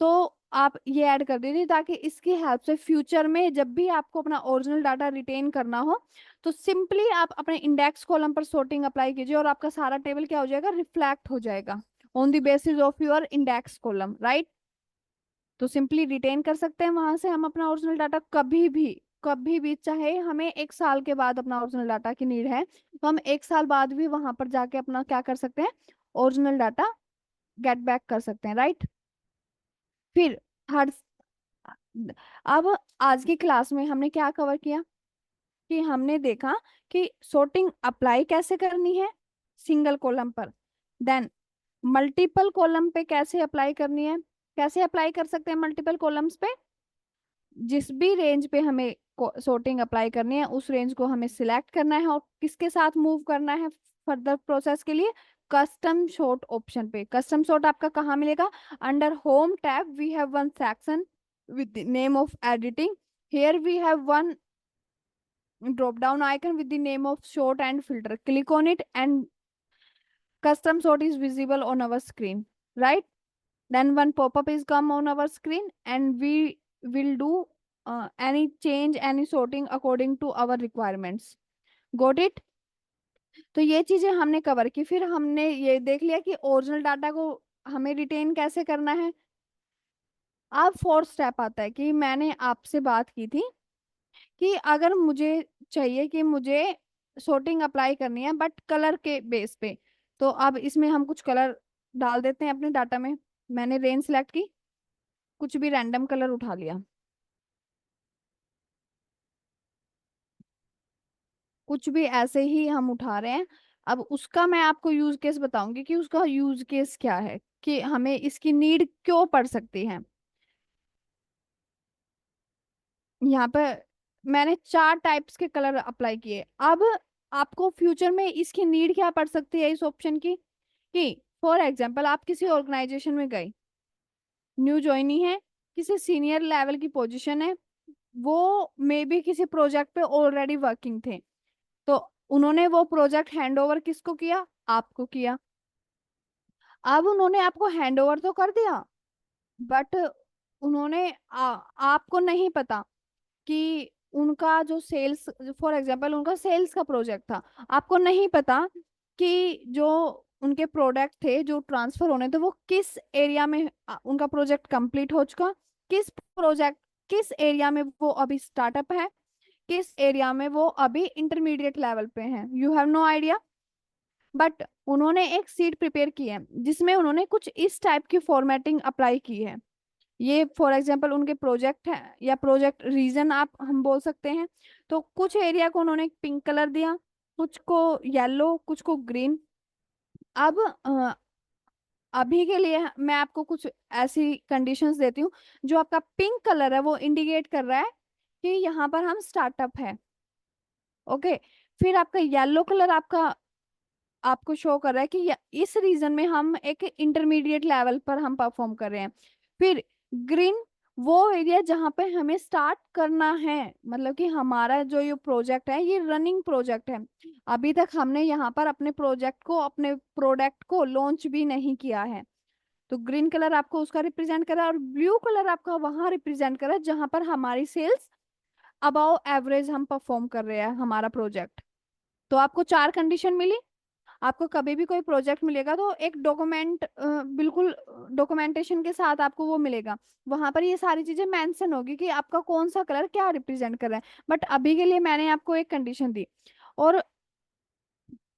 तो आप ये ऐड कर दीजिए ताकि इसकी हेल्प से फ्यूचर में जब भी आपको अपना ओरिजिनल डाटा रिटेन करना हो तो सिंपली आप अपने इंडेक्स कॉलम पर sorting अप्लाई कीजिए और आपका सारा टेबल क्या हो जाएगा, रिफ्लेक्ट हो जाएगा on the basis of your index column, right. तो सिंपली रिटेन कर सकते हैं वहां से हम अपना ओरिजिनल डाटा कभी भी, चाहे हमें 1 साल के बाद अपना ओरिजिनल डाटा की नीड है तो हम 1 साल बाद भी वहां पर जाके अपना क्या कर सकते हैं, ओरिजिनल डाटा गेट बैक कर सकते हैं, राइट। फिर हर अब आज की क्लास में हमने क्या कवर किया कि हमने देखा कि sorting अप्लाई कैसे करनी है सिंगल कॉलम पर, देन मल्टीपल कॉलम पे कैसे अप्लाई करनी है। कैसे अप्लाई कर सकते हैं मल्टीपल कॉलम्स पे? जिस भी रेंज पे हमें sorting अप्लाई करनी है उस रेंज को हमें सिलेक्ट करना है और किसके साथ मूव करना है फर्दर प्रोसेस के लिए, कस्टम सॉर्ट ऑप्शन पे। कस्टम सॉर्ट आपका कहाँ मिलेगा? Under home tab we have one section with the name of editing. Here we have one drop down icon with the name of sort and filter. Click on it and custom sort is visible on our screen, right? Then one pop-up is come on our screen and we will do any change, any sorting according to our requirements. Got it? तो ये चीजें हमने cover की। फिर हमने ये देख लिया कि ओरिजिनल डाटा को हमें रिटेन कैसे करना है। अब फोर्थ स्टेप आता है कि मैंने आपसे बात की थी कि अगर मुझे चाहिए कि मुझे sorting अप्लाई करनी है बट कलर के बेस पे, तो अब इसमें हम कुछ कलर डाल देते हैं अपने डाटा में। मैंने रेंज सेलेक्ट की, कुछ भी रैंडम कलर उठा लिया, कुछ भी ऐसे ही हम उठा रहे हैं। अब उसका मैं आपको यूज केस बताऊंगी कि उसका यूज केस क्या है, कि हमें इसकी नीड क्यों पड़ सकती है। यहाँ पे मैंने 4 टाइप्स के कलर अप्लाई किए। अब आपको फ्यूचर में इसकी नीड क्या पड़ सकती है इस ऑप्शन की, कि फॉर एग्जाम्पल आप किसी ऑर्गेनाइजेशन में गए, न्यू ज्वाइनी है, किसी सीनियर लेवल की पोजीशन है, वो मे बी किसी प्रोजेक्ट पे ऑलरेडी वर्किंग थे, तो उन्होंने वो प्रोजेक्ट हैंड ओवर किसको किया? आपको किया। अब उन्होंने आपको हैंड ओवर तो कर दिया बट उन्होंने आपको नहीं पता कि उनका जो सेल्स, फॉर एग्जांपल उनका सेल्स का प्रोजेक्ट था, आपको नहीं पता कि जो उनके प्रोडक्ट थे जो ट्रांसफर होने थे वो किस एरिया में उनका प्रोजेक्ट कंप्लीट हो चुका, किस एरिया में वो अभी स्टार्टअप है, किस एरिया में वो अभी इंटरमीडिएट लेवल पे हैं, you have no idea. But उन्होंने एक सीट प्रिपेयर की है जिसमें उन्होंने कुछ इस टाइप की फॉर्मेटिंग अप्लाई की है। ये फॉर एग्जांपल उनके प्रोजेक्ट है या प्रोजेक्ट रीजन आप हम बोल सकते हैं। तो कुछ एरिया को उन्होंने पिंक कलर दिया, कुछ को येलो, कुछ को ग्रीन। अब अभी के लिए मैं आपको कुछ ऐसी कंडीशंस देती हूँ। जो आपका पिंक कलर है वो इंडिकेट कर रहा है कि यहाँ पर हम स्टार्टअप है, ओके। फिर आपका येलो कलर आपको शो कर रहा है कि इस रीजन में हम एक इंटरमीडिएट लेवल पर हम परफॉर्म कर रहे हैं। फिर ग्रीन वो एरिया जहाँ पे हमें स्टार्ट करना है, मतलब कि हमारा जो ये प्रोजेक्ट है ये रनिंग प्रोजेक्ट है, अभी तक हमने यहाँ पर अपने प्रोजेक्ट को, अपने प्रोडक्ट को लॉन्च भी नहीं किया है। तो ग्रीन कलर आपको उसका रिप्रेजेंट कर रहा है और ब्लू कलर आपका वहां रिप्रेजेंट कर रहा है जहां पर हमारी सेल्स अबव एवरेज हम परफॉर्म कर रहे हैं हमारा प्रोजेक्ट। तो आपको 4 कंडीशन मिली। आपको कभी भी कोई प्रोजेक्ट मिलेगा तो एक डॉक्यूमेंट, बिल्कुल डॉक्यूमेंटेशन के साथ आपको वो मिलेगा, वहां पर ये सारी चीजें मेंशन होगी कि आपका कौन सा कलर क्या रिप्रेजेंट कर रहा है। बट अभी के लिए मैंने आपको एक कंडीशन दी और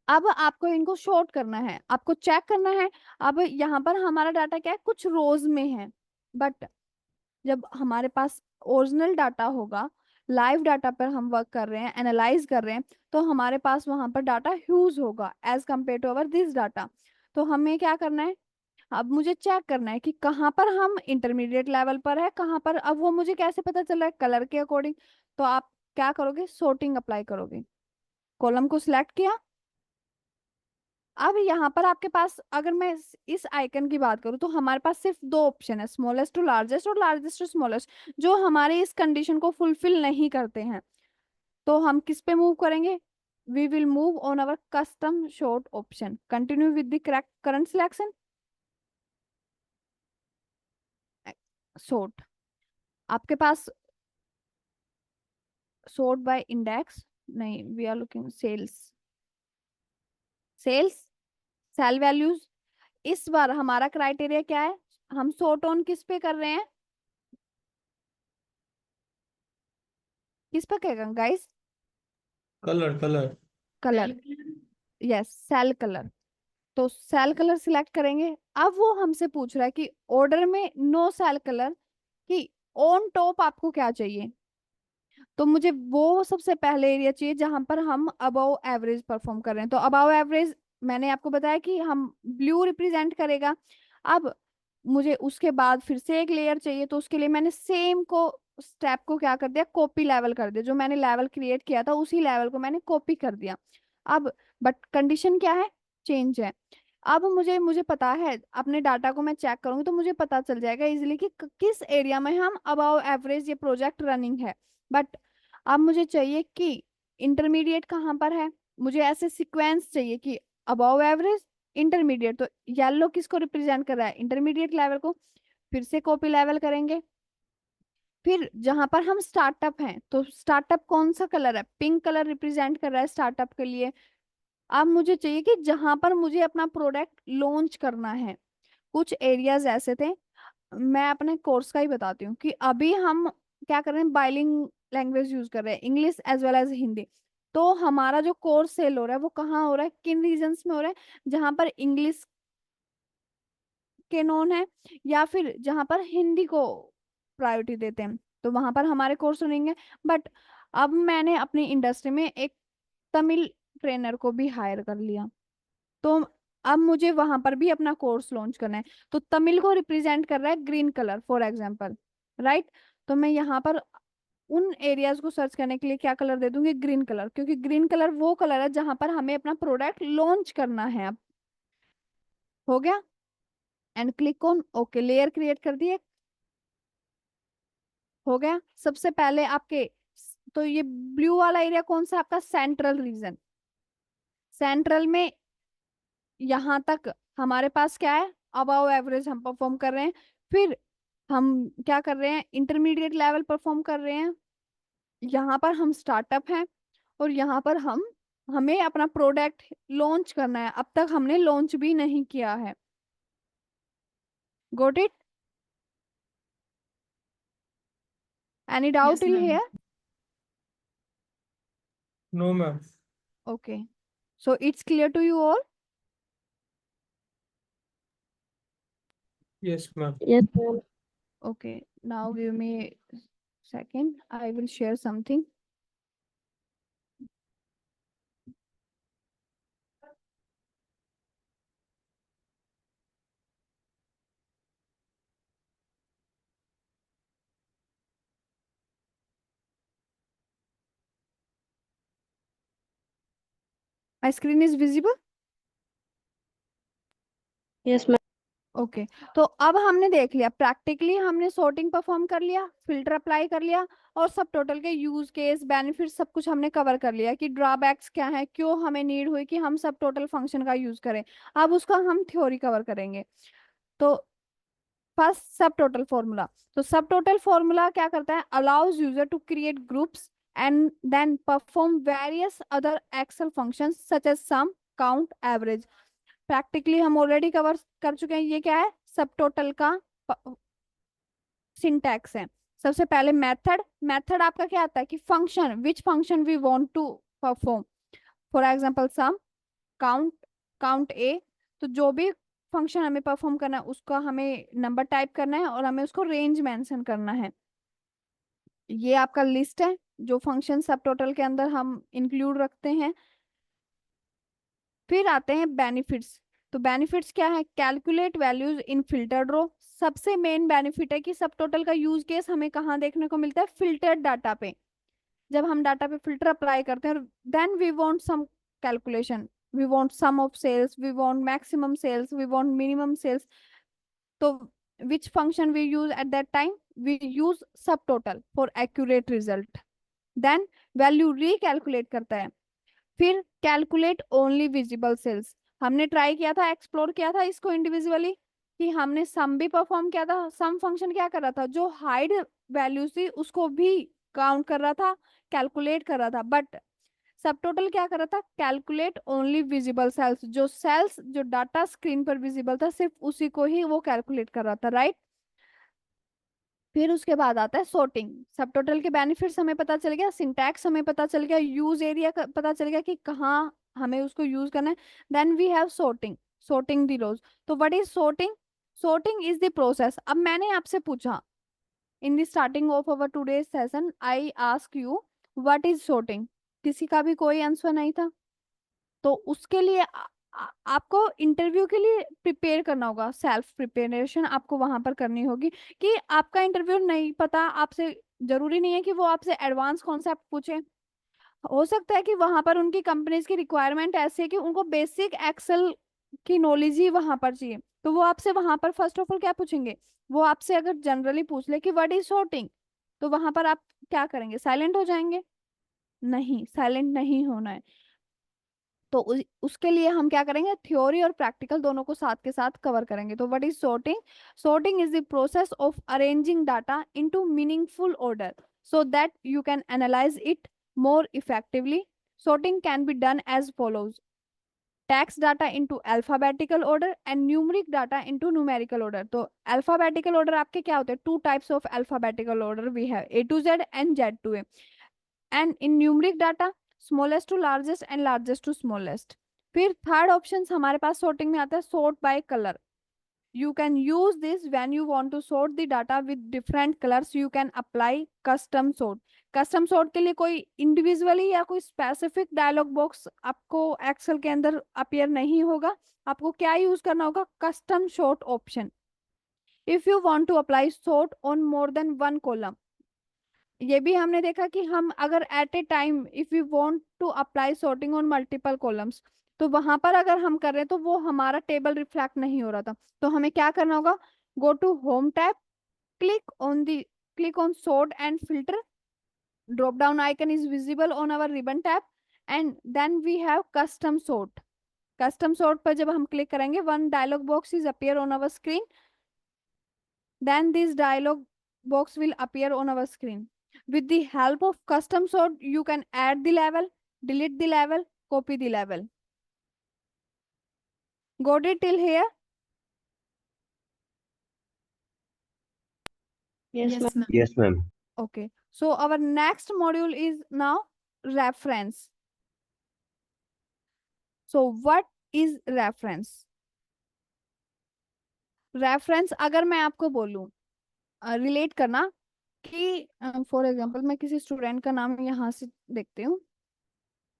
अब आपको इनको शॉर्ट करना है, आपको चेक करना है। अब यहाँ पर हमारा डाटा क्या है, कुछ रोज में है, बट जब हमारे पास ओरिजिनल डाटा होगा, लाइव डाटा पर हम वर्क कर रहे हैं, एनालाइज कर रहे हैं, तो हमारे पास वहां पर डाटा ह्यूज होगा as compare to our this data. तो हमें क्या करना है, अब मुझे चेक करना है कि कहाँ पर हम इंटरमीडिएट लेवल पर है, कहाँ पर। अब वो मुझे कैसे पता चल रहा है? कलर के अकॉर्डिंग। तो आप क्या करोगे, sorting अप्लाई करोगे। कॉलम को सिलेक्ट किया, अब यहाँ पर आपके पास, अगर मैं इस आइकन की बात करूँ तो हमारे पास सिर्फ दो ऑप्शन है, स्मॉलेस्ट टू लार्जेस्ट और लार्जेस्ट टू स्मॉलेस्ट, जो हमारे इस कंडीशन को फुलफिल नहीं करते हैं। तो हम किस पे मूव करेंगे? We will move on our custom sort option, continue with the correct current selection, sort. आपके पास सॉर्ट बाय इंडेक्स नहीं, we are looking sales, sales cell values. इस बार हमारा क्राइटेरिया क्या है? हम सॉर्ट ऑन किस पे कर रहे हैं? किस पे करेगा guys? Color color. Color, yes, cell color. तो सेल कलर सिलेक्ट करेंगे। अब वो हमसे पूछ रहा है कि ऑर्डर में नो सेल कलर कि ऑन टॉप आपको क्या चाहिए। तो मुझे वो सबसे पहले एरिया चाहिए जहां पर हम अबव एवरेज परफॉर्म कर रहे हैं। तो अबव एवरेज मैंने आपको बताया कि हम ब्लू रिप्रेजेंट करेगा। अब मुझे उसके बाद फिर से एक लेयर चाहिए, तो उसके लिए मैंने सेम को स्टेप को क्या कर दिया, कॉपी लेवल कर दिया। जो मैंने लेवल क्रिएट किया था उसी लेवल को मैंने कॉपी कर दिया। अब बट कंडीशन क्या है? चेंज है। अब मुझे मुझे पता है, अपने डाटा को मैं चेक करूंगी तो मुझे पता चल जाएगा इजीली कि किस एरिया में हम अबव एवरेज ये प्रोजेक्ट रनिंग है। बट अब मुझे चाहिए कि इंटरमीडिएट कहाँ पर है। मुझे ऐसे सीक्वेंस चाहिए कि अबव एवरेज, इंटरमीडिएट। तो येलो किसको रिप्रेजेंट कर रहा है? इंटरमीडिएट लेवल को। फिर से कॉपी लेवल करेंगे। फिर जहां पर हम स्टार्टअप हैं, तो स्टार्टअप कौन सा कलर है? पिंक कलर रिप्रेजेंट कर रहा है स्टार्टअप के लिए। अब मुझे चाहिए कि जहां पर मुझे अपना प्रोडक्ट लॉन्च करना है, कुछ एरियाज ऐसे थे। मैं अपने कोर्स का ही बताती हूँ कि अभी हम क्या कर रहे हैं, बाइलिंग लैंग्वेज यूज कर रहे हैं, English as well as Hindi. तो हमारा जो कोर्स सेल हो रहा है वो कहाँ हो रहा है, किन रीजन्स में हो रहा है? जहां पर इंग्लिश के नॉन है, या फिर जहां पर हिंदी को प्रायोरिटी देते हैं, तो वहां पर हमारे कोर्स रहेंगे। बट अब मैंने अपनी इंडस्ट्री में एक तमिल ट्रेनर को भी हायर कर लिया, तो अब मुझे वहां पर भी अपना कोर्स लॉन्च करना है। तो तमिल को रिप्रेजेंट कर रहा है green colour for example, right. तो मैं यहाँ पर उन एरियाज को सर्च करने के लिए क्या कलर दे दूंगी? ग्रीन कलर, क्योंकि ग्रीन कलर वो कलर है जहां पर हमें अपना प्रोडक्ट लॉन्च करना है। अब हो गया, and click on okay, layer create कर दिए। हो गया। सबसे पहले आपके, तो ये ब्लू वाला एरिया कौन सा? आपका सेंट्रल रीजन। सेंट्रल में यहाँ तक हमारे पास क्या है? अबव एवरेज हम परफॉर्म कर रहे हैं। फिर हम क्या कर रहे हैं? इंटरमीडिएट लेवल परफॉर्म कर रहे हैं। यहाँ पर हम स्टार्टअप हैं, और यहाँ पर हमें अपना प्रोडक्ट लॉन्च करना है। अब तक हमने लॉन्च भी नहीं किया है। Got it? Any doubt Yes, till ma'am. Here? No ma'am. Okay, so it's clear to you all? Yes ma'am. Yes, ma'am. Okay, now give me a second. I will share something. My screen is visible? Yes, ma'am. Okay, तो अब हमने देख लिया practically, हमने sorting perform कर लिया, filter apply कर लिया, और सब टोटल के यूज केस बेनिफिट सब कुछ हमने कवर कर लिया कि ड्रॉबैक्स क्या है, क्यों हमें नीड हुई कि हम सब टोटल फंक्शन का यूज करें। अब उसका हम थ्योरी कवर करेंगे। तो फर्स्ट सब टोटल फॉर्मूला। तो सब टोटल फॉर्मूला क्या करता है? Allows user to create groups and then perform various other Excel functions such as sum, count, average. Practically हम ऑलरेडी कवर कर चुके हैं। ये क्या है? सब टोटल का सिंटैक्स है। सबसे पहले मेथड। मेथड आपका क्या आता है कि function, which function we want to perform, for example sum, count, count A. तो जो भी फंक्शन हमें परफॉर्म करना है उसका हमें नंबर टाइप करना है और हमें उसको रेंज मेंशन करना है। ये आपका लिस्ट है जो फंक्शन सब टोटल के अंदर हम इंक्लूड रखते हैं। फिर आते हैं बेनिफिट्स। तो बेनिफिट्स क्या है? कैलकुलेट वैल्यूज इन फिल्टर्ड रो। सबसे मेन बेनिफिट है कि सब टोटल का यूज केस हमें कहाँ देखने को मिलता है? फिल्टर्ड डाटा पे। जब हम डाटा पे फिल्टर अप्लाई करते हैं, then we want sum calculation, we want sum of sales, we want maximum sales, we want minimum sales. तो which function we use at that time? We use subtotal for accurate result. Then value recalculate करता है. फिर calculate only visible sales. हमने try किया था, explore किया था इसको इंडिविजुअली, कि हमने सम भी परफॉर्म किया था. सम फंक्शन क्या कर रहा था, जो हाइड वैल्यूज थी उसको भी काउंट कर रहा था, कैलकुलेट कर रहा था. बट सब टोटल क्या कर रहा था, कैलकुलेट ओनली विजिबल सेल्स. जो सेल्स, जो डाटा स्क्रीन पर विजिबल था, सिर्फ उसी को ही वो कैलकुलेट कर रहा था, राइट. फिर उसके बाद आता है sorting. सब टोटल के बेनिफिट्स हमें पता चल गया, सिंटैक्स हमें पता चल गया, यूज एरिया पता चल गया कि कहाँ हमें उसको यूज करना है. Then we have sorting the rows. तो what is sorting is the process. अब मैंने आपसे पूछा in the starting of our today session, I ask you what is sorting. किसी का भी कोई आंसर नहीं था. तो उसके लिए आपको इंटरव्यू के लिए प्रिपेयर करना होगा. सेल्फ प्रिपरेशन आपको वहां पर करनी होगी, कि आपका इंटरव्यू नहीं पता आपसे, जरूरी नहीं है कि वो आपसे एडवांस कॉन्सेप्ट पूछे. हो सकता है कि वहां पर उनकी कंपनीज की रिक्वायरमेंट ऐसी है कि उनको बेसिक एक्सेल की नॉलेज ही वहां पर चाहिए. तो वो आपसे वहां पर फर्स्ट ऑफ ऑल क्या पूछेंगे, वो आपसे अगर जनरली पूछ ले कि व्हाट इज sorting, तो वहां पर आप क्या करेंगे, साइलेंट हो जाएंगे? नहीं, साइलेंट नहीं होना है. तो उसके लिए हम क्या करेंगे, थ्योरी और प्रैक्टिकल दोनों को साथ के साथ कवर करेंगे. तो what is sorting is the process of arranging data into meaningful order so that you can analyze it more effectively. Sorting can be done as follows: text data into alphabetical order and numeric data into numerical order. तो alphabetical order आपके क्या होते हैं, two types of alphabetical order we have, A to Z and Z to A. And in numeric data, smallest to largest and largest to smallest. फिर third option हमारे पास sorting में आता है sort by color. You can use this when you want to sort the data with different colors. You can apply custom sort. Custom sort के लिए कोई individually या कोई स्पेसिफिक डायलॉग बॉक्स आपको एक्सेल के अंदर अपियर नहीं होगा. आपको क्या यूज करना होगा, custom sort option. If you want to apply sort on more than one column, ये भी हमने देखा कि हम अगर at a time if you want to apply sorting on multiple columns, तो वहां पर अगर हम कर रहे हैं तो वो हमारा टेबल रिफ्लेक्ट नहीं हो रहा था. तो हमें क्या करना होगा, go to home tab, click on sort and filter, drop down icon is visible on our ribbon tab, and then we have custom sort. Custom sort पर जब हम क्लिक करेंगे, one dialog box is appear on our screen. Then this dialog box will appear on our screen. With the help of custom sort, you can add the level, delete the level, copy the level. Got it till here? Yes, Yes, ma'am. ma'am. Yes, ma'am. Okay. So our next module is now reference. So what is reference? Reference अगर मैं आपको बोलूं relate करना, कि for example मैं किसी student का नाम यहाँ से देखती हूँ,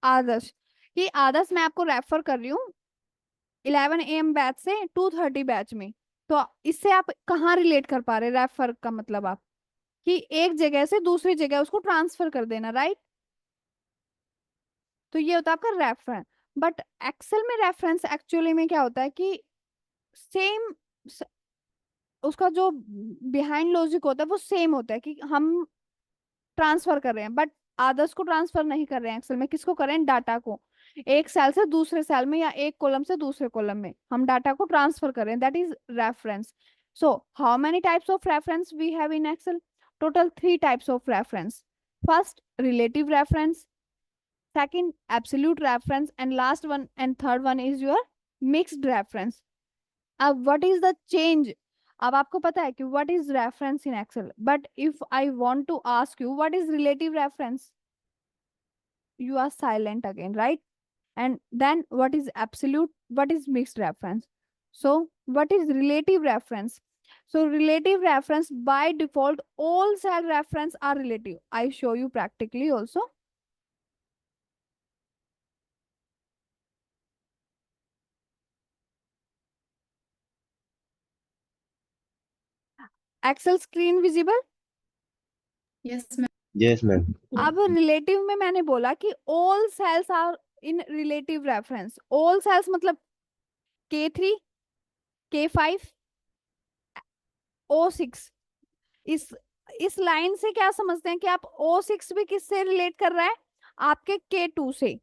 आदर्श, कि आदर्श मैं आपको रेफर कर रही हूँ 11 AM बैच से 2:30 बैच में. तो इससे आप कहाँ रिलेट कर पा रहे, रेफर का मतलब आप कि एक जगह से दूसरी जगह उसको ट्रांसफर कर देना, राइट. तो ये होता है आपका रेफरेंस. बट एक्सेल में रेफरेंस एक्चुअली में क्या होता है कि सेम, उसका जो बिहाइंड लॉजिक होता है वो सेम होता है, कि हम ट्रांसफर कर रहे हैं, बट आदर्श को ट्रांसफर नहीं कर रहे हैं एक्सेल में. किसको कर रहे हैं, डाटा को. एक सेल से दूसरे सेल में या एक कॉलम से दूसरे कॉलम में हम डाटा को ट्रांसफर कर रहे हैं, that is reference. So how many types of reference we have in Excel? Total 3 types of reference. First relative reference, second absolute reference, and last one and third one is your mixed reference. अब what is the change? अब आपको पता है कि what is reference in Excel, but if I want to ask you what is relative reference, you are silent again, right? And then what is absolute, what is mixed reference? So what is relative reference? So relative reference, by default all cell reference are relative. I show you practically also. Excel screen visible? Yes, ma'am. Yes, ma'am. अब relative में मैंने बोला कि all cells are in relative reference, all cells मतलब K3, K5, O6। इस line से क्या समझते हैं कि आप O6 भी किससे रिलेट कर रहा है, आपके K2 से।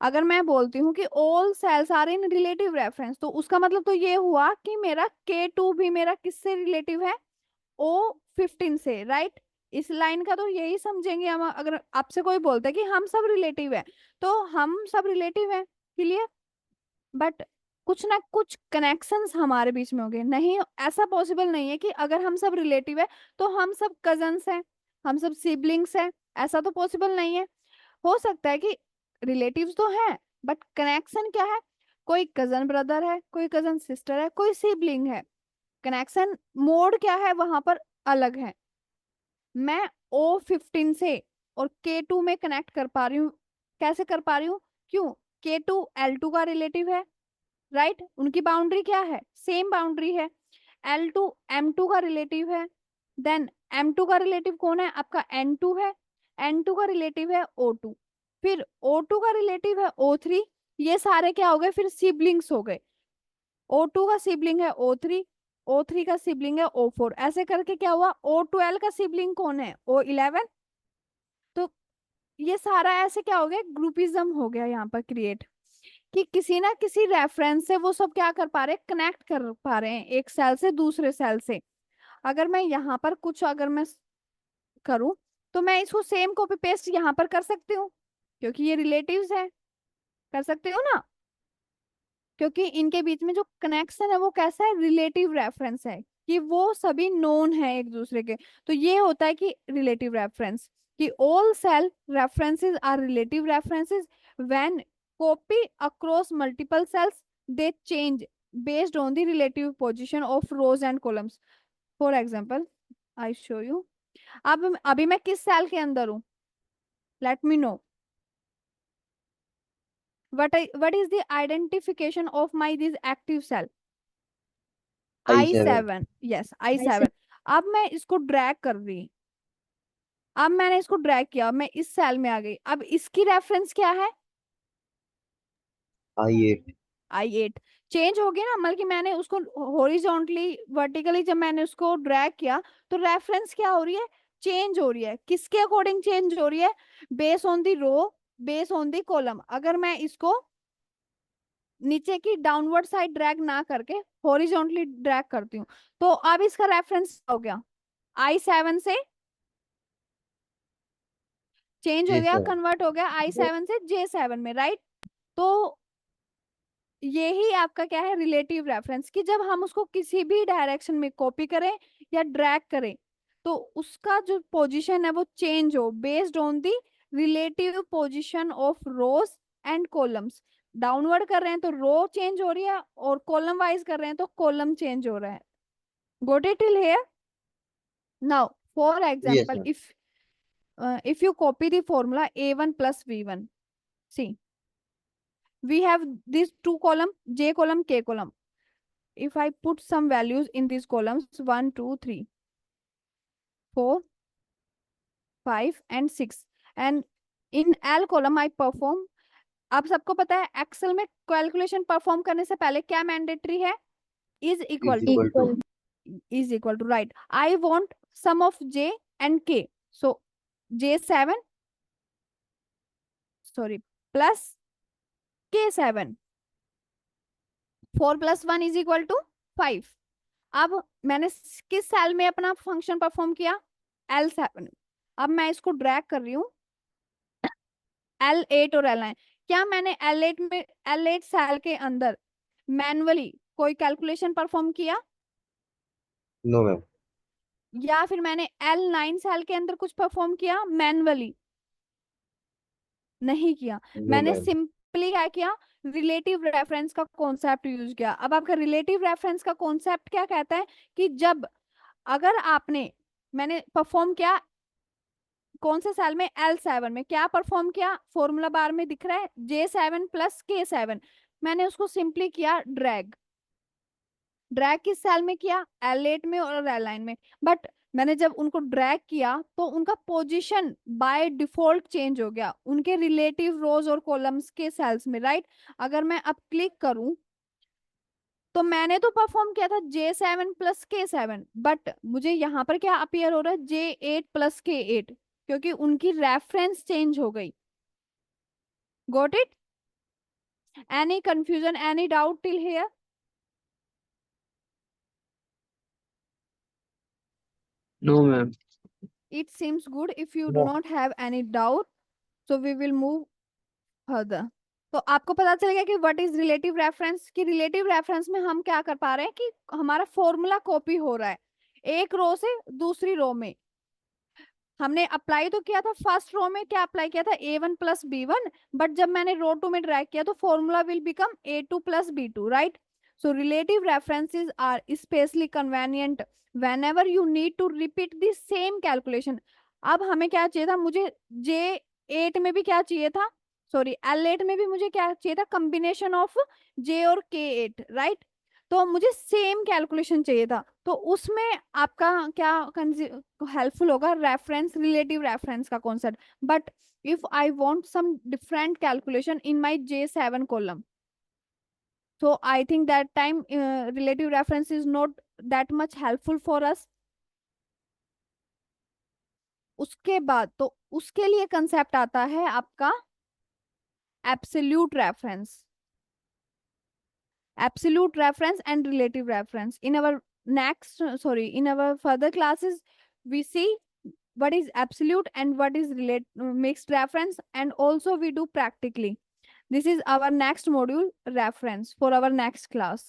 अगर मैं बोलती हूँ कि all cells are in relative reference, तो उसका मतलब तो ये हुआ कि मेरा K2 भी मेरा किससे रिलेटिव है, O15 से, राइट। इस लाइन का तो यही समझेंगे हम। अगर आपसे कोई बोलता है कि हम सब रिलेटिव है, तो हम सब रिलेटिव है, क्लियर। बट कुछ ना कुछ कनेक्शंस हमारे बीच में हो गए। नहीं, ऐसा पॉसिबल नहीं है कि अगर हम सब रिलेटिव है तो हम सब कजन्स हैं, हम सब सिबलिंग्स हैं, ऐसा तो पॉसिबल नहीं है। हो सकता है कि रिलेटिव्स तो हैं, बट कनेक्शन क्या है, कोई कजन ब्रदर है, कोई कजन सिस्टर है, कोई सिबलिंग है। कनेक्शन मोड क्या है वहां पर अलग है। मैं O15 से और K2 में कनेक्ट कर पा रही हूँ। कैसे कर पा रही हूँ, क्यों, K2 L2 का रिलेटिव है, राइट। उनकी बाउंड्री क्या है, सेम बाउंड्री है। L2 M2 का रिलेटिव है। देन M2 का रिलेटिव कौन है, आपका N2 है। N2 का रिलेटिव है O2। फिर O2 का रिलेटिव है O3। ये सारे क्या हो गए, फिर सिबलिंग्स हो गए। O2 का सिबलिंग है O3, O3 का सिबलिंग है O4। ऐसे करके क्या हुआ, O12 का सिबलिंग कौन है, O11। तो ये सारा ऐसे क्या हो गया, ग्रुपिज्म हो गया यहाँ पर क्रिएट, कि किसी ना किसी रेफरेंस से वो सब क्या कर पा रहे हैं, कनेक्ट कर पा रहे हैं एक सेल से दूसरे सेल से। अगर मैं यहाँ पर कुछ अगर मैं करूं, तो मैं इसको सेम कॉपी पेस्ट यहाँ पर कर सकती हूँ, क्योंकि ये रिलेटिव्स है। कर सकते हो ना, क्योंकि इनके बीच में जो कनेक्शन है वो कैसा है, रिलेटिव रेफरेंस है, कि वो सभी नोन है एक दूसरे के। तो ये होता है कि रिलेटिव रेफरेंस, कि all cell references are relative references when copy across multiple cells, they change based on the relative position of rows and columns. For example I show you. अब अभी मैं किस सेल के अंदर हूँ, let me know. what is the identification of my this active cell, I7. I7। Yes I7। अब मैं इसको ड्रैग कर रही, अब मैंने इसको ड्रैग किया, मैं इस सेल में आ गई। अब इसकी रेफरेंस क्या है, I8. I8। चेंज हो गया ना, मतलब कि मैंने उसको हॉरिजॉन्टली वर्टिकली जब मैंने उसको ड्रैग किया, तो रेफरेंस क्या हो रही है, चेंज हो रही है। किसके अकॉर्डिंग चेंज हो रही है, base on the row, base on the column. अगर मैं इसको नीचे की डाउनवर्ड साइड ड्रैग ना करके हॉरिजॉन्टली ड्रैग करती हूँ, तो अब इसका रेफरेंस हो गया I7 से चेंज हो गया, J7. कन्वर्ट हो गया I7 से J7 में, राइट। तो यही आपका क्या है, रिलेटिव रेफरेंस, कि जब हम उसको किसी भी डायरेक्शन में कॉपी करें या ड्रैग करें, तो उसका जो पोजीशन है वो चेंज हो based on the relative position of rows and columns. Downward कर रहे हैं तो रो चेंज हो रही है, और कॉलम वाइज कर रहे हैं तो कॉलम चेंज हो रहा है। Got it till here. Now for Yes, example, ma'am. if you copy the formula A1 plus V1, see we have these two column, J column, K column. If I put some values in these columns 1 2 3 4 5 and 6, and in L column I perform। आप सबको पता है Excel में calculation perform करने से पहले क्या mandatory है, is equal Is to, equal to. is equal to, right। I want sum of J and K, so J7 sorry plus K7, 4 plus 1 is equal to 5। अब मैंने किस सेल में अपना फंक्शन परफॉर्म किया, L7। अब मैं इसको ड्रैग कर रही हूँ L8 और L9। क्या मैंने L8 में, L8 सेल के अंदर मैनुअली कोई कैलकुलेशन परफॉर्म किया, No, ma'am. या फिर मैंने L9 सेल के अंदर कुछ परफॉर्म किया मैनुअली, नहीं किया। No, मैंने ma'am. सिंपली क्या किया, रिलेटिव रेफरेंस का कॉन्सेप्ट यूज किया। अब आपका रिलेटिव रेफरेंस का कॉन्सेप्ट क्या कहता है, कि जब अगर आपने, मैंने परफॉर्म किया कौन से सेल में, L7 में, क्या परफॉर्म किया, फॉर्मूला बार में दिख रहा है J7 प्लस K7। मैंने उसको सिंपली किया ड्रैग, ड्रैग किस सेल में किया, L8 में और L9 में। बट मैंने जब उनको ड्रैग किया तो उनका पोजीशन बाय डिफॉल्ट चेंज हो गया उनके रिलेटिव रोज और कॉलम्स के सेल्स में, राइट। अगर मैं अब क्लिक करूं तो मैंने तो परफॉर्म किया था J7 + K7, बट मुझे यहाँ पर क्या अपीयर हो रहा है, J8 + K8, क्योंकि उनकी रेफरेंस चेंज हो गई। Got it? Any confusion, any doubt till here? No, ma'am. It seems good. If you do No. not have any doubt, so we will move further. तो आपको पता चलेगा कि व्हाट इज रिलेटिव रेफरेंस। कि relative reference में हम क्या कर पा रहे हैं कि हमारा फॉर्मूला कॉपी हो रहा है एक रो से दूसरी रो में। हमने अप्लाई तो किया था फर्स्ट रो में, क्या अप्लाई किया था A1 + B1, बट जब मैंने रो 2 में ड्रैग किया तो formula will become A2 + B2, right. So relative references are specially convenient whenever you need to repeat the same calculation। अब हमें क्या चाहिए था, मुझे J8 में भी क्या चाहिए था, सॉरी L8 में भी मुझे क्या चाहिए था, कॉम्बिनेशन ऑफ J और K8, राइट। तो मुझे सेम कैलकुलेशन चाहिए था, तो उसमें आपका क्या हेल्पफुल होगा, रेफरेंस, रिलेटिव रेफरेंस का concept. But if I want some different calculation in my J7 column, so I think that time relative reference is not that much helpful for us। उसके बाद तो उसके लिए कंसेप्ट आता है आपका absolute reference. Absolute reference and relative reference. In our in our further classes, we see what is absolute and what is mixed reference, and also we do practically. This is our next module, reference, for our next class.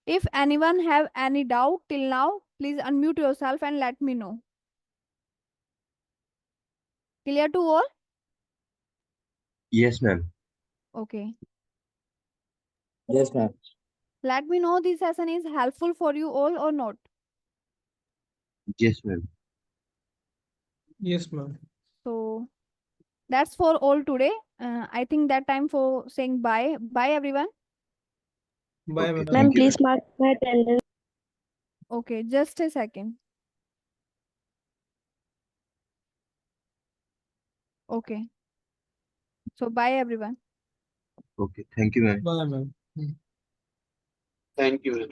If anyone have any doubt till now, please unmute yourself and let me know. Clear to all? Yes, ma'am. Okay. Yes, ma'am. Let me know this session is helpful for you all or not. Yes, ma'am. Yes, ma'am. So that's for all today. I think that time for saying bye. Bye, everyone. Bye, Okay, ma'am. Ma'am, thank you, please ma'am. mark my attendance. Okay, just a second. Okay. So bye, everyone. Okay, thank you, ma'am. Bye, ma'am. Thank you, ma'am.